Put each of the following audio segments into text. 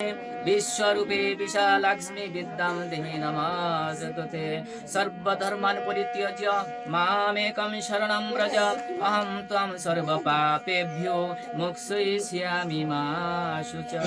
विश्वरूपे विशालाक्ष्मी विद्यां देहि नमस्तुते। सर्वधर्मान् परित्यज्य मामेकं शरणं व्रज अहं त्वां सर्वपापेभ्यो मोक्षयिष्यामि मा शुचः।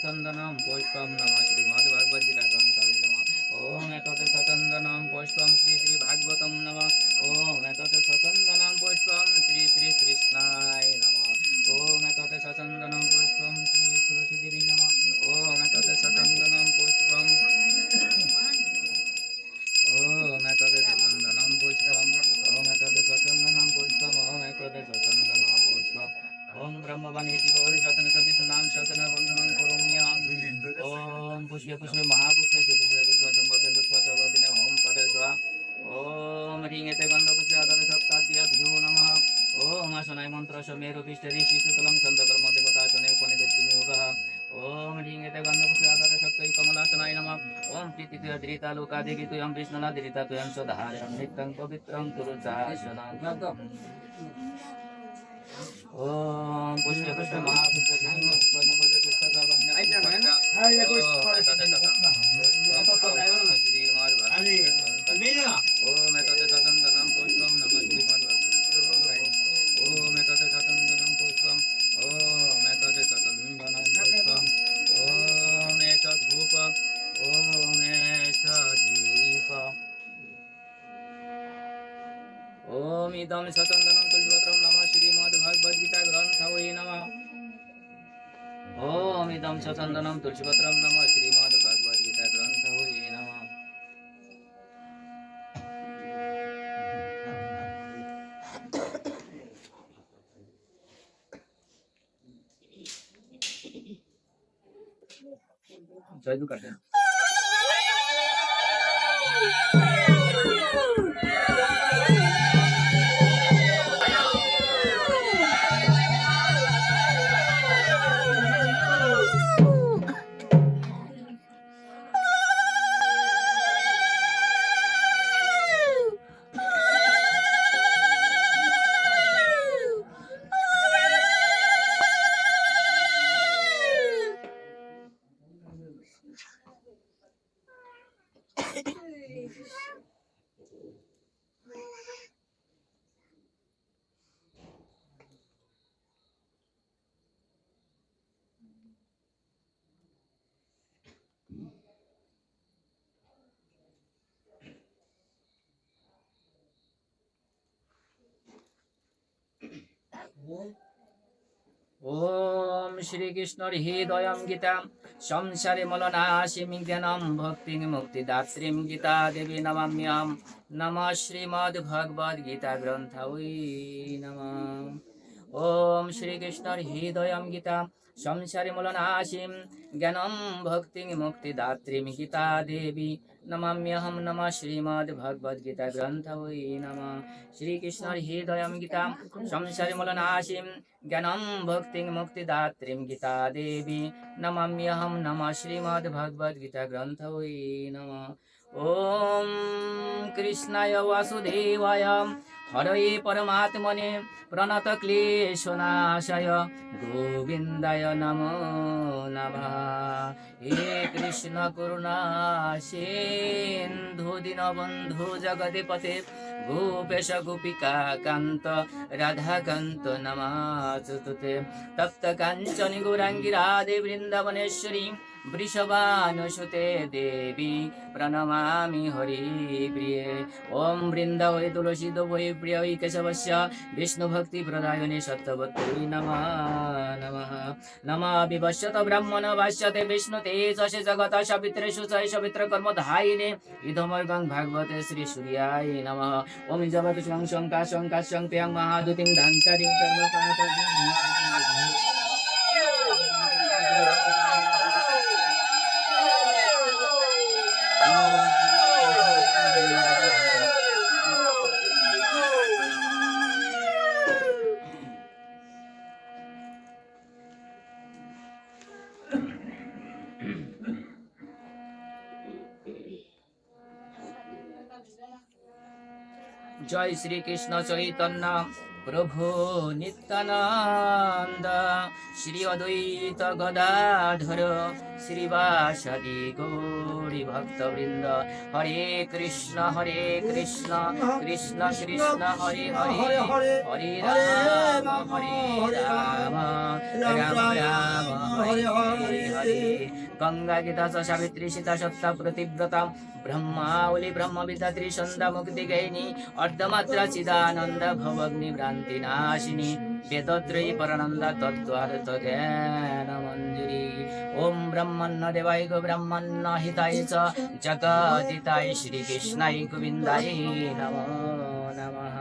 चंदनम पुष्पम नमः श्रीमद्भगवद गीता ग्रंथाय नमः। ओम एतत् सचंदनम पुष्पम श्री श्री भागवतम नमः। ओम एतत् सचंदनम पुष्पम श्री श्री कृष्णाय नमः। ओम एतत् सचंदनम पुष्पम श्री तुलसी देवी नमः। ओम एतत् सचंदनम पुष्पम ओम एतत् सचंदनम पुष्पम ओम एतत् सचंदनम पुष्पम ओम एतत् सचंदनम पुष्पम ओम ब्रह्मवाणी गौरी शतन सविष्णुनाम शतन वंदनं करोम्यहम्। ओम पुष्पे पुष्पे महापुष्पे सुपुष्पे पुष्पे ओम पदे स्वाहा। ओम ह्रीं एते गन्धपुष्पे आदर सप्ताद्याभ्यो नमः। ओम आसनाय मंत्र समेरु पिष्टरि शिशुतलं चन्द्रकर्म देवतासने उपनिषद्दिनि योगः। ओम ह्रीं एते गन्धपुष्पे आदर सप्तै कमलासनाय नमः। ओम प्रीतितया धृता लोकादिगितुयं विष्णुनादिरिता तुयं सदाहरं नित्यं पवित्रं कुरु शासनं। ओम पुष्पे पुष्पे महापुष्पे ओम एतत् सचंदनं पुष्पं नमः श्रीमद्भगवद्गीताय। ओम एतत् सचंदनं पुष्पं ओम एतत् सचंदनं पुष्पं ओम एतत् धूपं ओम एतत् दीपम्। ओम इदं सचंदनं तुलसीपत्रं नमः श्रीमद्भगवद्गीता ग्रंथाय नमः। ओम इदं सचंदनं तुलसीपत्रं नमः श्रीमद्भगवद्गीता ग्रंथाय नमः। जय करते हैं। ओम श्री कृष्ण हृदयं गीता संसारे मलनाशिं ज्ञानं भक्तिं मुक्तिदात्रीं गीता देवी नमाम्यहम्। नमः श्रीमद्भगवद्गीता ग्रंथाय नमः। ओम श्री कृष्ण हृदयं गीता संसारे मलनाशिं ज्ञानं भक्तिं मुक्तिदात्रीं गीता देवी नमाम्यहम्। नमः श्रीमद्भगवद्गीता ग्रंथाय नमः। श्री कृष्ण हृदयं गीता संसारे मलनाशिं ज्ञानं भक्तिं मुक्तिदात्रीं गीता देवी नमाम्यहम्। नमः श्रीमद्भगवद्गीता ग्रंथाय नमः। ओम कृष्णाय वासुदेवाय हरये परमात्मने प्रणतक्लेशनाशाय गोविन्दाय नमो नमः। हे कृष्ण करुणा सिन्धु दीनबन्धु जगदेपते गोपेश गोपिका कांत राधा कांत नमस्तुते। तप्त कांचन गौरांगी राधे वृंदावनेश्वरी वृषभानुसुते देवी प्रणमामि हरिप्रिये ॐ वृन्दावै तुलसी वै प्रियै केशवस्य विष्णुभक्तिप्रदायिने सत्यवत्यै नमः नमः नमः विवश्यत ब्रह्मण भाष्यते विष्णुतेजसे जगत सवित्रे सुचय सवित्र कर्मधायिने इदमर्गं भागवते श्रीसूर्याय नमः ॐ जपतु शङ्का शङ्प्यां महादुतिं धान्तारिं जय श्री कृष्ण चैतन्य प्रभु नित्यानंद श्री अद्वैत गदाधर श्रीवासदि गौरी भक्तवृंद हरे कृष्ण कृष्ण कृष्ण हरे हरे हरे राम राम राम हरे हरे गंगा गीता च सावित्री सीता सत्ता प्रतिव्रता ब्रह्मावली ब्रह्म विद्या त्रिसंध्या मुक्ति गैनी अर्धमात्रा चिदानंद भवग्नि भ्रांति नाशिनी वेदत्रयी परनंद तत्वार्थ ज्ञान मंजूरी ओम ब्रह्मन्न देवाय गो ब्रह्मन्न हिताय च जगदिताय श्री कृष्णाय गोविंदाय नमो नमः।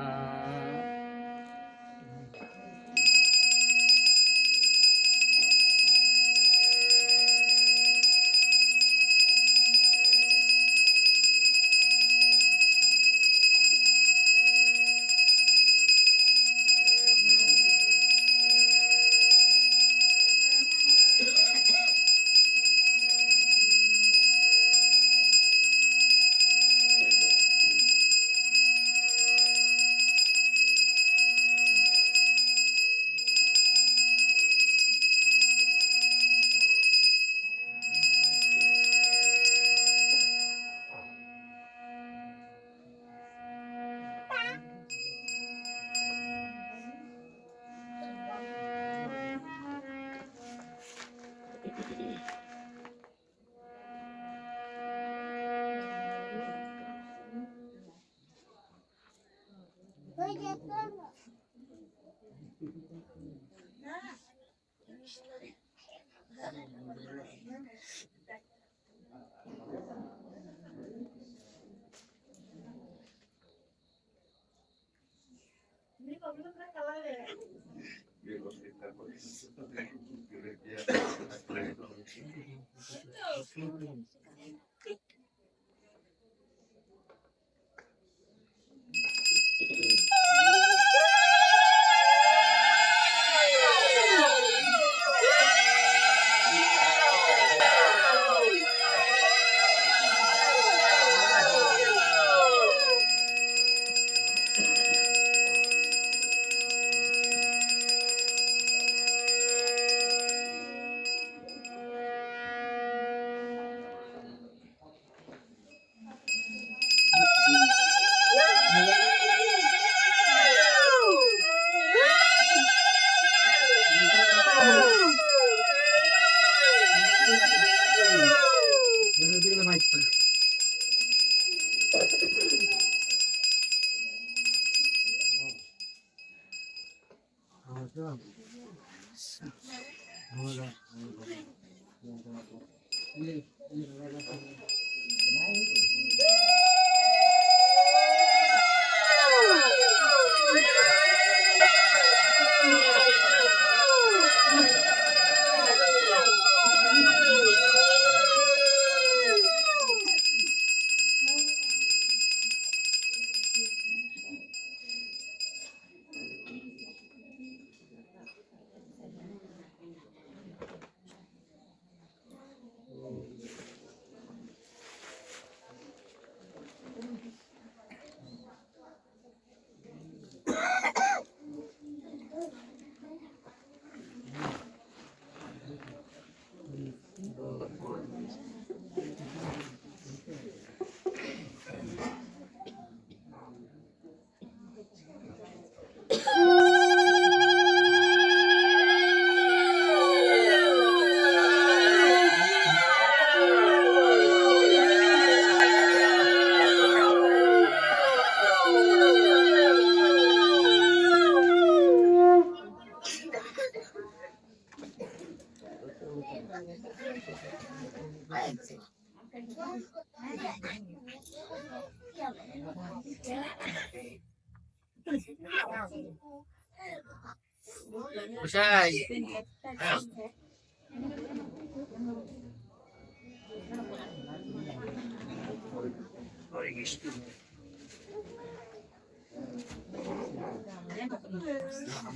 উষাই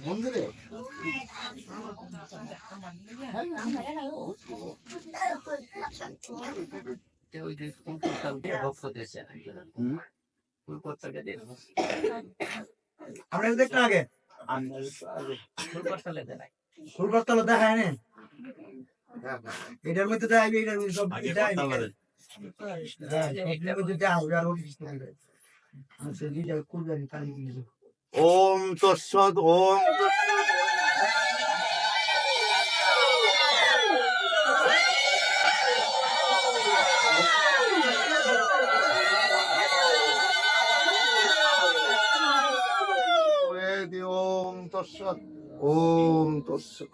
মন্দিরে ওই যে ভক্ত দিয়েছে আমরা দেখতে আগে ফুলকরতলে দেয় ফুলকরতলা দেখায় না এটার মধ্যে দেখাইবে এটার মধ্যে সব ওম তৎসৎ ওম ওম তৎসৎ ওম তৎসৎ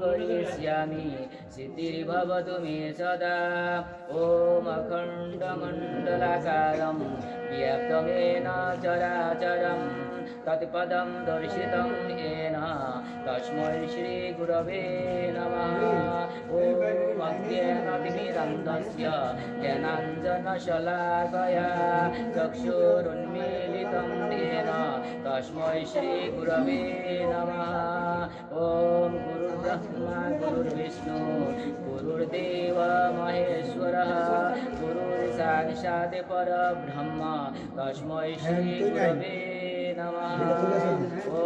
करिष्यामि सिद्धिर्भवतु मे सदा ॐ अखण्डमण्डलाकारं व्याप्तमेन चराचरं तत्पदं दर्शितं येन तस्मै श्रीगुरवे नमः ॐ अज्ञानतिमिरन्धस्य ज्ञानाञ्जनशलाकया चक्षुरुन्मीलितं येन तस्मै श्रीगुरवे नमः ॐ गुरुर्ब्रह्मा गुरुर्विष्णु गुरुर्देव महेश्वरः गुरुर्साक्षात् परब्रह्म तस्मै श्रीगुरवे नमः ॐ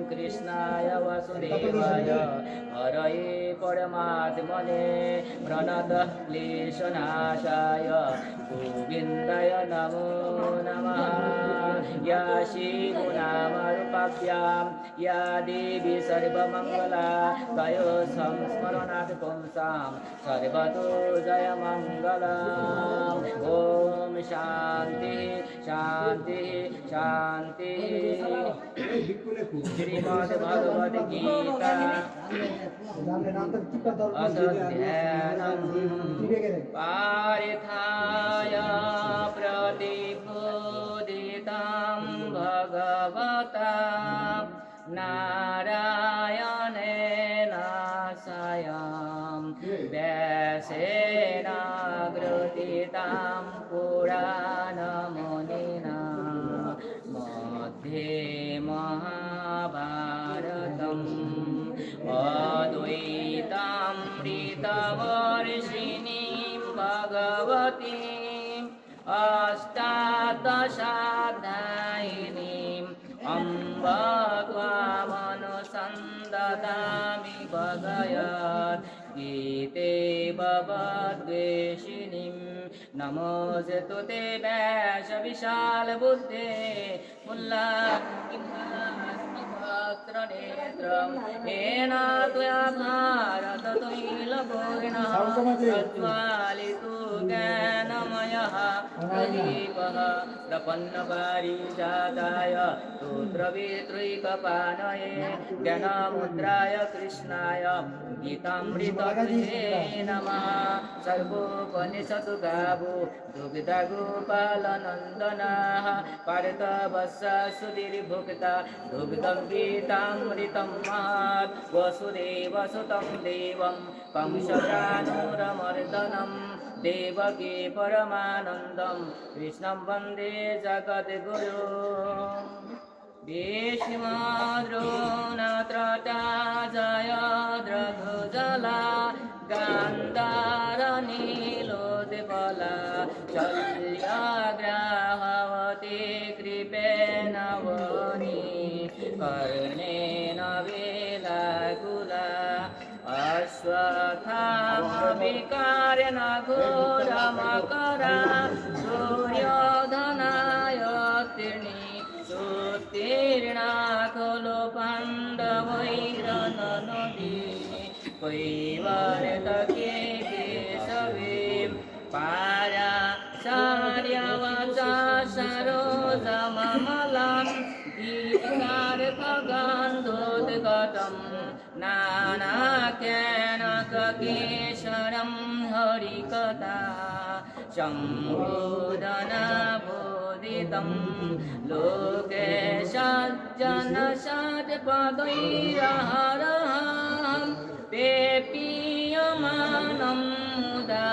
कृष्णाय वासुदेवाय हरये परमात्मने प्रणतः क्लेशनाशाय गोविन्दाय नमो नमः या शिवनामरूपाभ्यां या देवी सर्वमङ्गला तयो संस्मरणात् पुंसां सर्वतो जयमङ्गलम् ॐ शान्तिः शान्तिः शान्तिः श्रीमद्भगवद्गीता अध्यानं पारिथाय प्रतिबोधितं भगवता नारायणेन स्वयं व्यासेन ग्रथितं पुराणमुनिना मध्ये महाभारतम् अद्वैतामृतवर्षिणीं भगवतीम् अष्टादशाध्यायिनीम् अम्ब त्वामनुसन्ददामि भगवत् गीते भवद्वेषिणीं नमोऽस्तु ते व्यासविशालबुद्धे वक्त्रनेत्रं येन त्वया भारततैलपूर्णः प्रज्वालितो ज्ञानमयः प्रदीपः प्रपन्नपारिजाताय स्तोत्रवेत्रैकपाणये ज्ञानमुद्राय कृष्णाय गीतामृतकृते नमः सर्वोपनिषदु गावो दुग्धगोपालनन्दनाः पार्थवस्य सुधीर्भुक्ता दुग्धं गीतामृतं महत् वसुदेवसुतं देवं कंसचाणूरमर्दनं देवकी परमानन्दं कृष्णं वन्दे जगद्गुरु भीष्मद्रोणत्रटा जयद्रघुजला गान्धारनीलोद्बला शल्यग्राहवती कृपेण वनी कर्णेन वेलाकुला अश्वत्थामविकारेण घोरमकरा सूर्योधनाय तीर्णी सुतीर्णा खलु पाण्डवैरनदी कैवल्यके केशवे पारा सार्यवचा सरोजममलां ईकार खगन्धोद्गतं नानाकेनकेशरं हरिकथा सम्बोधनबोधितं लोके सज्जनषट्पदैरहरहं पेपीयमानं मुदा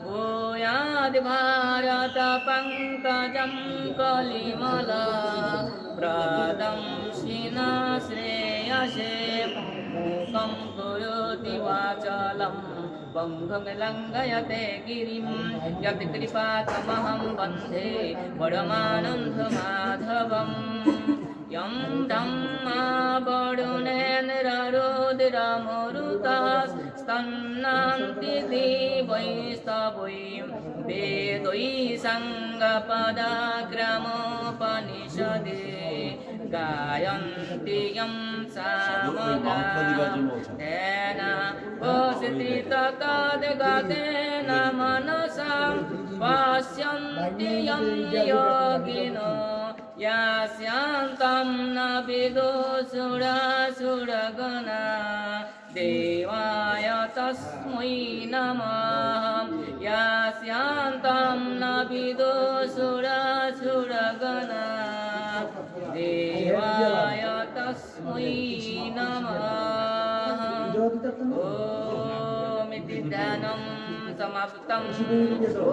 भूयाद्भारतपङ्कजं कलिमला प्रदं श्रेयसे मूकं करोति वाचालं बन्धुं लङ्घयते गिरिं यत्कृपातमहं वन्दे परमानन्दमाधवम् यं धम्मावरुणेन्द्ररुद्रमरुतास्तन्नान्ति देवैस्तवै वेदै सङ्गपदाग्रमोपनिषदे गायन्ति यं सामगातेन वसतितकाद्गतेन मनसा पश्यन्ति यं योगिनो यास्यान्तं न विदुषुरासुरगणा देवाय तस्मै नमः यास्यान्तं न विदुषुरासुरगणा देवाय तस्मै नमः ॐ इति ध्यानं समाप्तं ॐ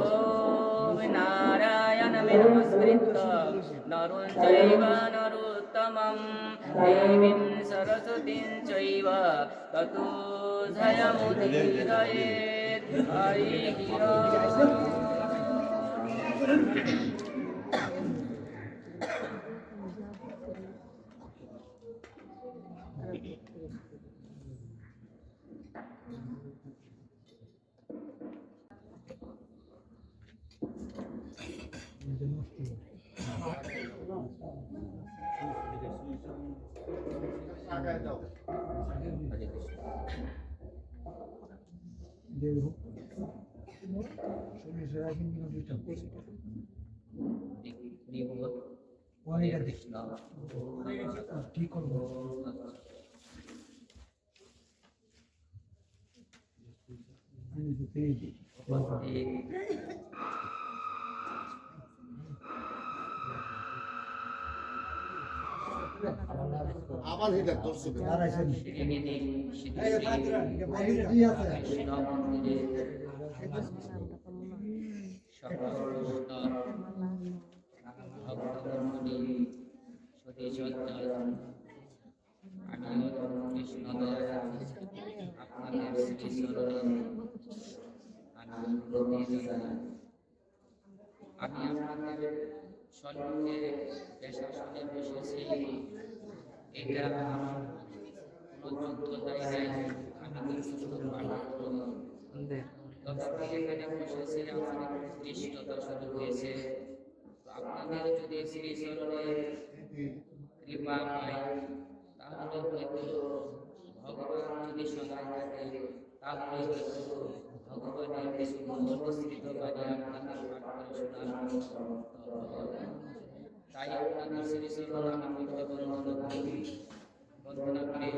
नारायणं नमस्कृत्य नरं चैव नरोत्तमं देवीं सरस्वतीं चैव ततो जयमुदीरयेत् हरिः ঠিক করবো আবার এটা দর্শক দাঁড়াইছেন আমি আপনাদের সম্মুখে শাসনে বসেছি। এটা আমার কোনো যুদ্ধ হয় নাই, আমি কিন্তু তবে এখানে বসেছি আমার কৃষ্ণতা শুরু হয়েছে। আপনাদের যদি শ্রী চরণে কৃপা পাই তাহলে হয়তো ভগবান যদি সদাই থাকে তাহলে হয়তো ভগবানের কিছু অনুসৃত বাণী আপনাদের পাঠ করে শোনানো। তাই আপনাদের শ্রী চরণ আমি বন্দনা করে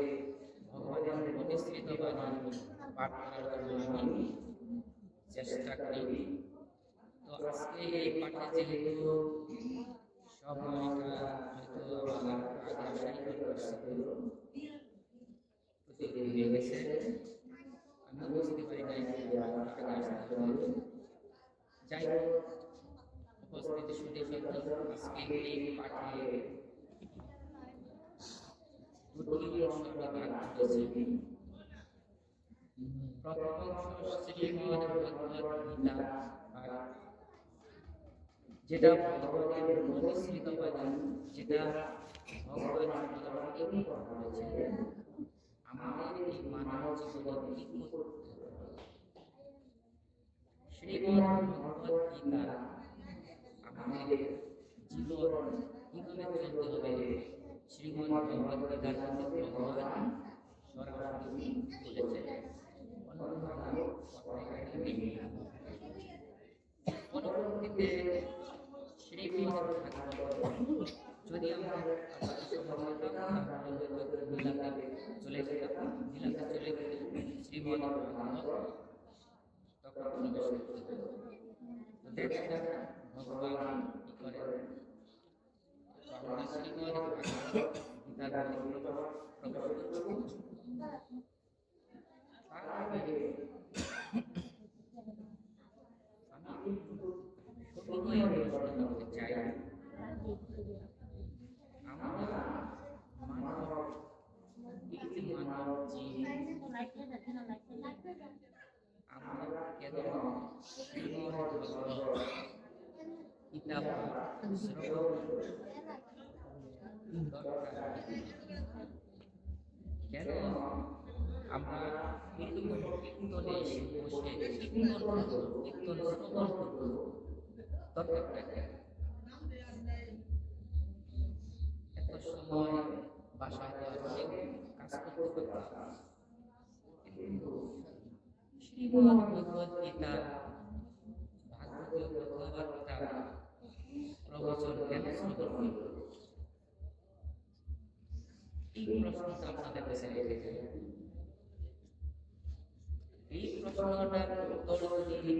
ভগবানের অনুসৃত বাণী পাঠ করার জন্য আমি চেষ্টা করি। তো আজকে এই পাঠে যেহেতু সময়টা হয়তো আমার আগে আসাই করছিল, হয়ে গেছে, আমি বুঝতে পারি নাই আগে আসতে হবে। যাই হোক, উপস্থিতি শুনে কিন্তু আজকে এই পাঠে দুটি অংশ আমি ভাগ করেছি। প্রথম অংশ শ্রীমদ্ ভগবদ্ গীতা পাঠ, যেটা ভগবানের অনুসৃত বাণী, যেটা ভগবান আমাদেরকে বলেছেন আমাদের এই মানব জীবনে কি করতে হবে। শ্রীমদ্ ভগবদ্ গীতা আমাদের জীবন কিভাবে চলতে হবে, শ্রীমদ্ ভগবদ্ গীতার মধ্যে ভগবান সরাসরি বলেছেন। পরবর্তীতে শ্রীমদ্ ভাগবত যদি আমাদের নীলাকে চলে যেতাম, নীলাকে চলে গেলে শ্রীমদ ভাগবত তখন প্রবেশ করতে হবে। তো দেখছি না ভগবান কি করে, আমরা শ্রীমদ ভাগবত গীতার মধ্যে প্রবেশ করছি। তার আগে আমি সবিনয়ে প্রশ্ন করতে চাই, আমরা মানব, এই যে মানব জীব, আমরা কেন শ্রীমদ ভাগবত গীতা পাঠ শ্রবণ দরকার? কেন আমরা কীর্তনে বসে কীর্তন শ্রবণ করব? দরকারটা কি? এত সময় বাসায় অনেক কাজ করতে পারতাম, কিন্তু শ্রীমদ ভগবত গীতা ভাগবতীয় কথাবার্তা প্রবচন কেন শ্রবণ করব? এই প্রশ্নটা আপনাদের কাছে রেখে যাই। এই প্রশ্নটার উত্তর যদি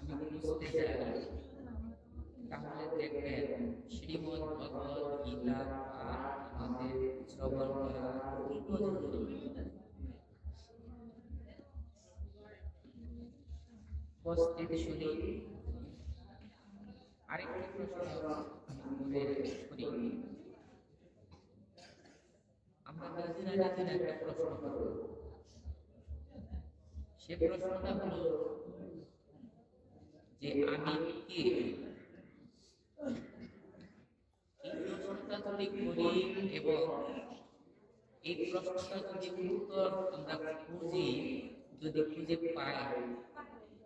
আমি বুঝতে চাই, তাহলে দেখবেন শ্রীমদ ভগবত গীতা পাঠ আমাদের শ্রবণ করা খুব জরুরি। উপস্থিত শুনি আরেকটি প্রশ্ন মনে করি, আমরা নিজেরা একটা প্রশ্ন করব। সে প্রশ্নটা হলো যে আমি কে? এই প্রশ্নটা যদি করি এবং এই প্রশ্নটা যদি উত্তর আমরা যদি খুঁজে পাই,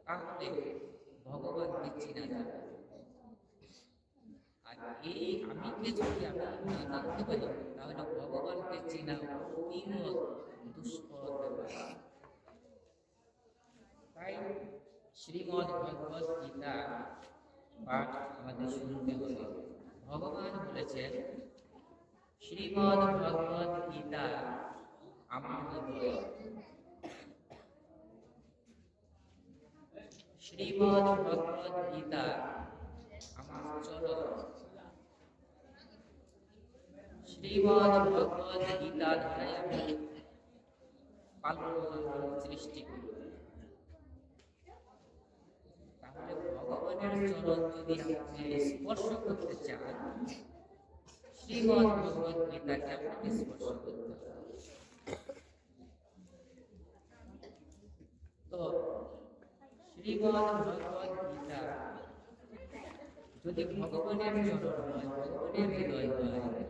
তাহলে ভগবানকে চেনা যাবে। আর এই আমিকে যদি আমি না জানতে পারি, তাহলে ভগবানকে চেনা অতীব দুষ্কর ব্যাপার। তাই শ্রীমদ ভগবত গীতা পাঠ আমাদের শুনতে হবে। ভগবান বলেছেন, শ্রীমদ ভগবত গীতা আমার হৃদয়, শ্রীমদ ভগবত গীতা আমার চরণ, শ্রীমদ ভগবত গীতা ধারায় আমি পালন সৃষ্টি করি। তাহলে ভগবানের চরণ যদি আপনি স্পর্শ করতে চান, শ্রীমদ ভগবত গীতাকে আপনাকে স্পর্শ করতে হবে। তো শ্রীমদ ভগবত গীতা যদি ভগবানের চরণ হয়, ভগবানের হৃদয় হয়,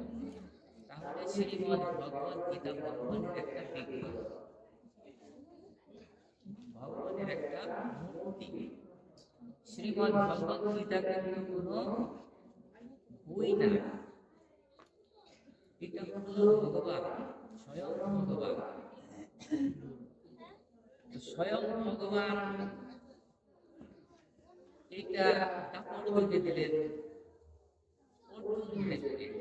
তাহলে শ্রীমদ ভগবত গীতা ভগবানের একটা বিগ্রহ, ভগবানের একটা মূর্তি। শ্রীমদ ভগবত গীতা কিন্তু কোনো বই না, এটা হলো ভগবান, স্বয়ং ভগবান। স্বয়ং ভগবান এটা দাপর যুগে দিলেন অর্জুনকে দিলেন।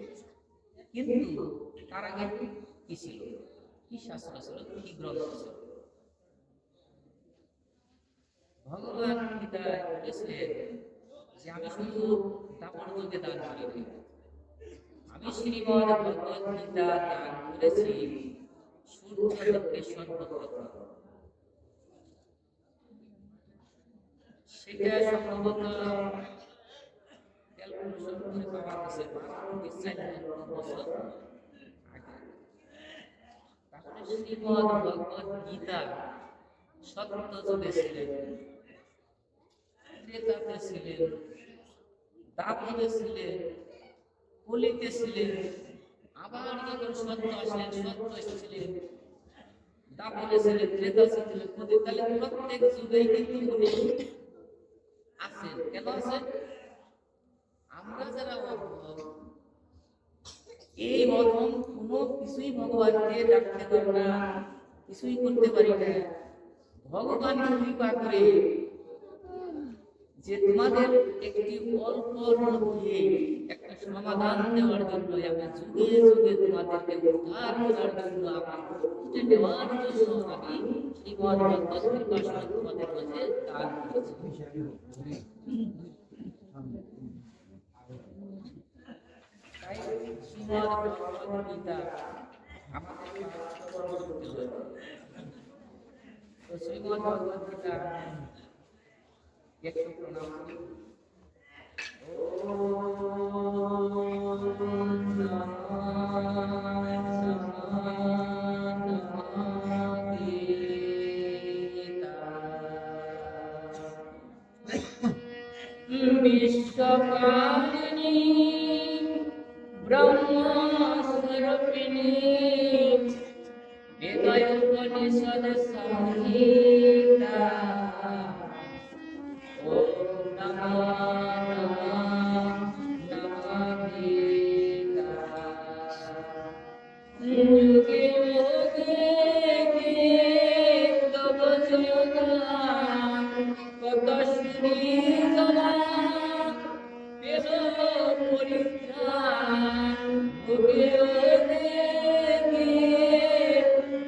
কিন্তু তার আগে কি ছিল, কি শাস্ত্র ছিল, কি গ্রন্থ ছিল? ভগবান গীতায় বলেছিলেন যে আমি শুধু দাপর যুগে দান করিনি, আমি শ্রীমদ ভগবত গীতা দান করেছি সূর্যলোকে সর্বপ্রথম। সেটা সম্ভবত ক্যালকুলেশন করে পাওয়া গেছে 12 বছর আগে। তাহলে শ্রীমদ ভগবত গীতা সত্য যুগে ছিলেন, ত্রেতাতে ছিলেন, দ্বাপরে ছিলেন, কলিতে ছিলেন, আবার যখন সত্য আসলেন, সত্য এসেছিলেন, দ্বাপরে ছিলেন, ত্রেতা ছিলেন, কলি। তাহলে প্রত্যেক যুগেই কিন্তু উনি আছেন। কেন আছেন? আমরা যারা এই অধম কোনো কিছুই ভগবানকে ডাকতে পারি না, কিছুই করতে পারি না। ভগবান কৃপা করে যে তোমাদের একটি অল্পর মধ্যে একটা সমাধান দেওয়ার জন্য আমি যুগে যুগে তোমাদেরকে উদ্ধার করার জন্য আমার খুঁজে নেওয়ার জন্য আমি শ্রীমদ ভগবত কৃপাসন তোমাদের মাঝে দান করেছি। তাই শ্রীমদ ভগবত গীতা আমাদের করতে হবে। তো শ্রীমদ ভগবত গীতা একটু প্রণাম করি। विश्वकारिणी ब्रह्मस्वरूपिणी वेदोपनिषद संहिता ओम नमो गीता युगे युगे तव जयगान कत श्री जना वेद परित्राण युगे युगे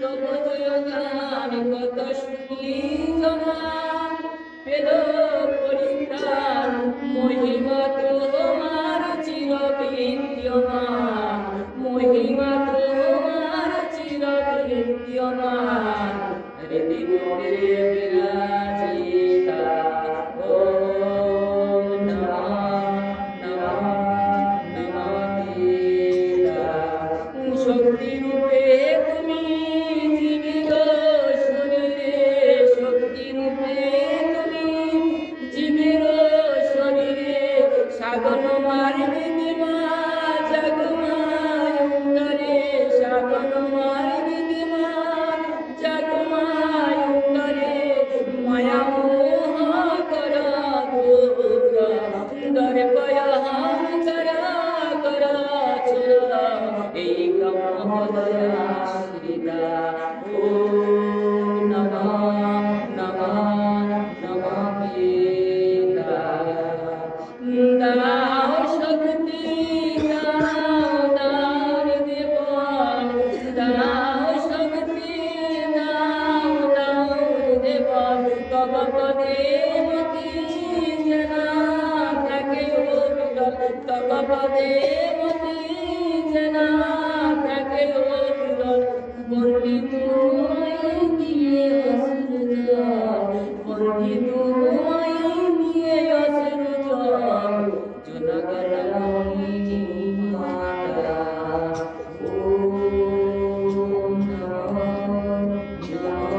तव जयगान कत श्री जना वेद परित्राण महिमा তোমার চিরবিদ্যমান महिमा তোমার চিরবিদ্যমান হৃদি মন্দিরে বিরাজিতা ওম নমঃ গীতা শক্তি রূপে তুমি জীবিত শরীরে শক্তি রূপে তুমি জীবের শরীরে সাধন মার্গে দিমা জগমায়ুঙ্গরে সাধন মার্গে দিমা জগমায়ুঙ্গরে মায়া মোহ কর দূর দর্পয় হাম কর চুর এই কম পদয়াশ্রিতা ওম নমঃ গীতা দাও শক্তি দাও দেব দাও শক্তি দাও দেব তব পদে মতি জনা থাকে ও বিরল তব পদে মতি জনা থাকে ও বিরল বন্দি তোমায় দিয়ে অসুর বন্দি তোমায় দিয়ে অসুর জনগণ মোহিনী মাতা ওম নমঃ গীতা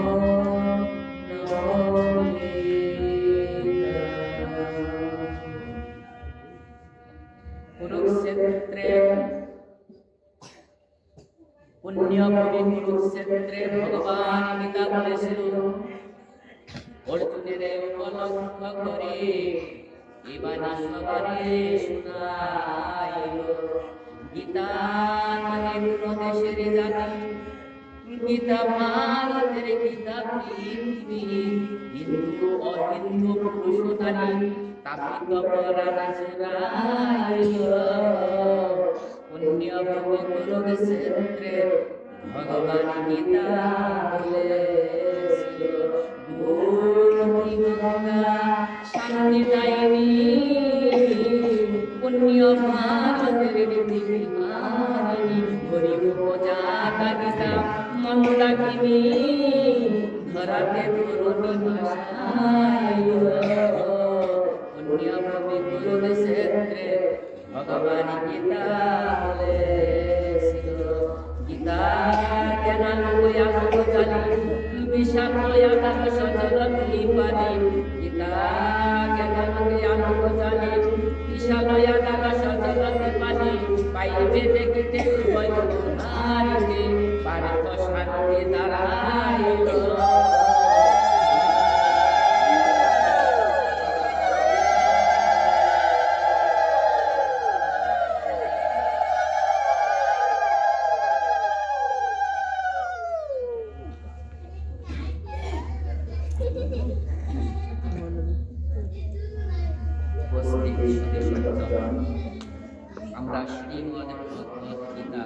কুরুক্ষেত্রে পুণ্যভূমি কুরুক্ষেত্রে ভগবান গীতা বলেছিল অর্জুনের উপলক্ষ করে এবারে সবারে শোনাইল গীতা মানে প্রদেশের জাতি গীতা ভারতের গীতা পৃথিবী হিন্দু অহিন্দু পুরুষ নারী তাপিত পরাণ জোড়াইল পুণ্যভূমি কুরুক্ষেত্রে ভগবান গীতা বলেছিল গৌরী গঙ্গা শান্তি দায়িনী পুণ্য ভারতের রীতিমানি গরিব প্রজাতা গীতা মন্দাকিনী ধরাতে ধরণী ভাষাইল পুণ্যভূমি কুরুক্ষেত্রে ভগবান গীতা বলেছিল গীতা জ্ঞানালয়া জানি বিষালয়া সচলতি পানি গীতা জ্ঞানালয়া জানি বিষালয়া সচলতি পানি পাইবে দেখিতে উভয় নারীতে পারত শান্তি দাঁড়াইল আমরা আমরা শ্রীমদ্ ভগবত গীতা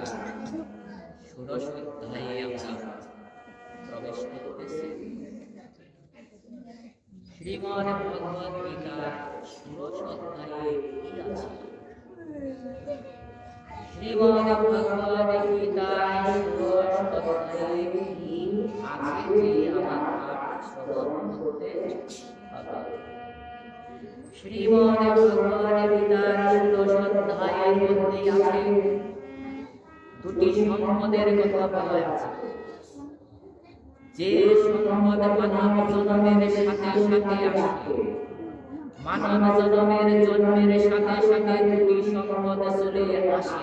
ষোড়শ অধ্যায়ে আমরা প্রবেশ করতেছি। শ্রীমদ্ ভগবত গীতা ষোড়শ অধ্যায়ে কি আছে? শ্রীমদ্ ভগবত গীতা ষোড়শ অধ্যায়ে কি আছে যে আমার পাঠ শ্রবণ করতে হবে। শ্রীমদ্ ভগবত গীতার ষোড়শ অধ্যায়ের মধ্যে আছে দুটি সম্পদের কথা বলা আছে। যে সম্পদ মানব জন্মের সাথে সাথে আসে, মানব জন্মের সাথে সাথে দুটি সম্পদ চলে আসে,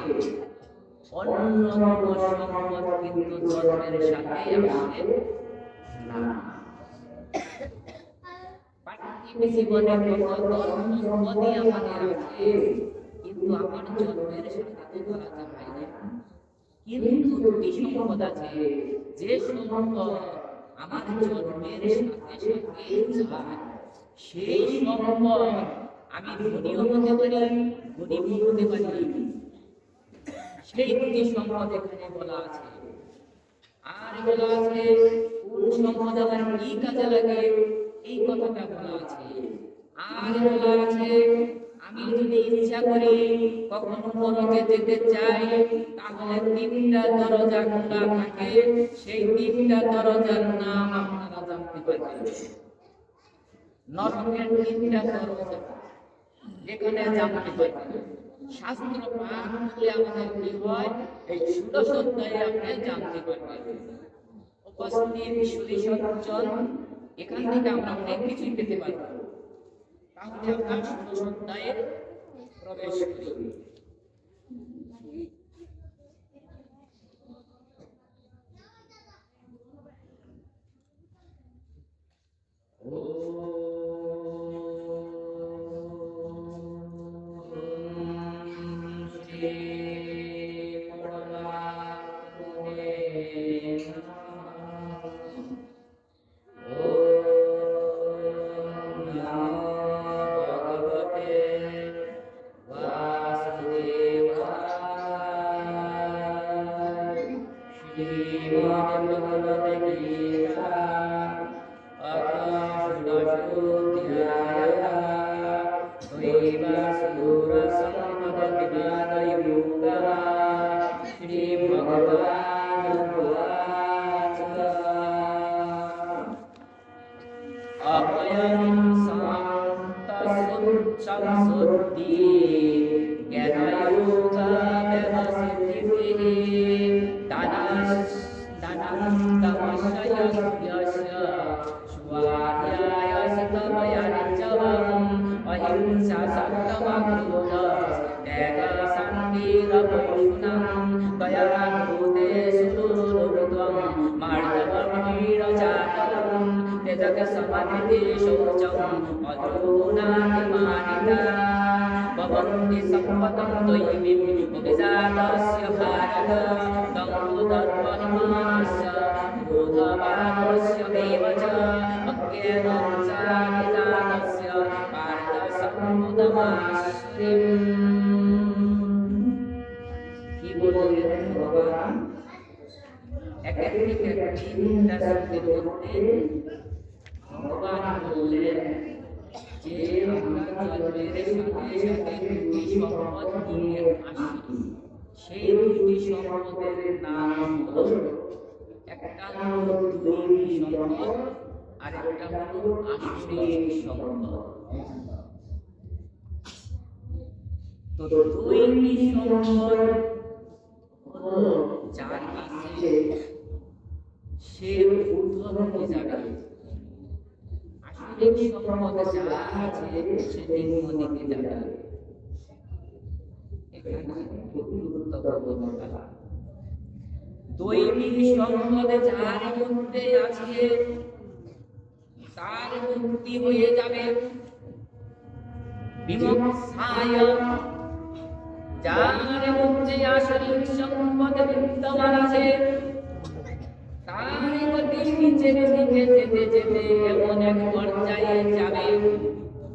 অন্য কোনো সম্পদ কিন্তু জন্মের সাথে আসে না। পার্থিব জীবনে কত সম্পদই আমাদের আছে, কিন্তু আমার জন্মের সাথে তো ধরা যায় না। কিন্তু দুটি সম্পদ আছে, যে সম্পদ আমার জন্মের সাথে সাথে যায়, সেই সম্পদ আমি ধনীও হতে পারি, গরিবও হতে পারি। সেই দুটি সম্পদ এখানে বলা আছে। আর বলা আছে কোন সম্পদ আমার কি কাজে লাগে, এই কথাটা বলা আছে। আর বলা আছে আমি যদি ইচ্ছা করি কখনো পরকে যেতে চাই, তাহলে তিনটা দরজা খোলা থাকে, সেই তিনটা দরজার নাম আপনারা জানতে পারবেন। নরকের তিনটা দরজা যেখানে জানতে পারবেন। শাস্ত্র পাঠ করলে আমাদের কি হয়, এই ষোড়শ অধ্যায়ে আপনি জানতে পারবেন। উপস্থিত সুধী সজ্জন, এখান থেকে আমরা অনেক কিছুই পেতে পারবো। তাহলে আমরা ষোড়শ অধ্যায়ে প্রবেশ করি। কি বললেন ভগবান? এক এক থেকে তিনটা শব্দের মধ্যে ভগবান বললেন যে আমরা জন্মের সাথে সাথে দুটি সম্পদ নিয়ে আসি। সেই দুটি সম্পদের নাম হলো, একটা হলো দৈহিক সম্পদ আর একটা হলো আশ্রয়িক সম্পদ। তো দৈহিক সম্পদ হলো যার কাছে সে ঊর্ধ্বলোকে যাবে, আশ্রয়িক সম্পদ যার আছে সে নিম্ন দিকে যাবে। এখানে গুরুত্বপূর্ণ কথা, দৈহিক সম্পদ যার মধ্যে আছে তার মুক্তি হয়ে যাবে বিমোক্ষায়। যার মধ্যে আশ্রয়িক সম্পদ বিদ্যমান আছে তার গতি নিচের দিকে যেতে যেতে এমন এক পর্যায়ে যাবে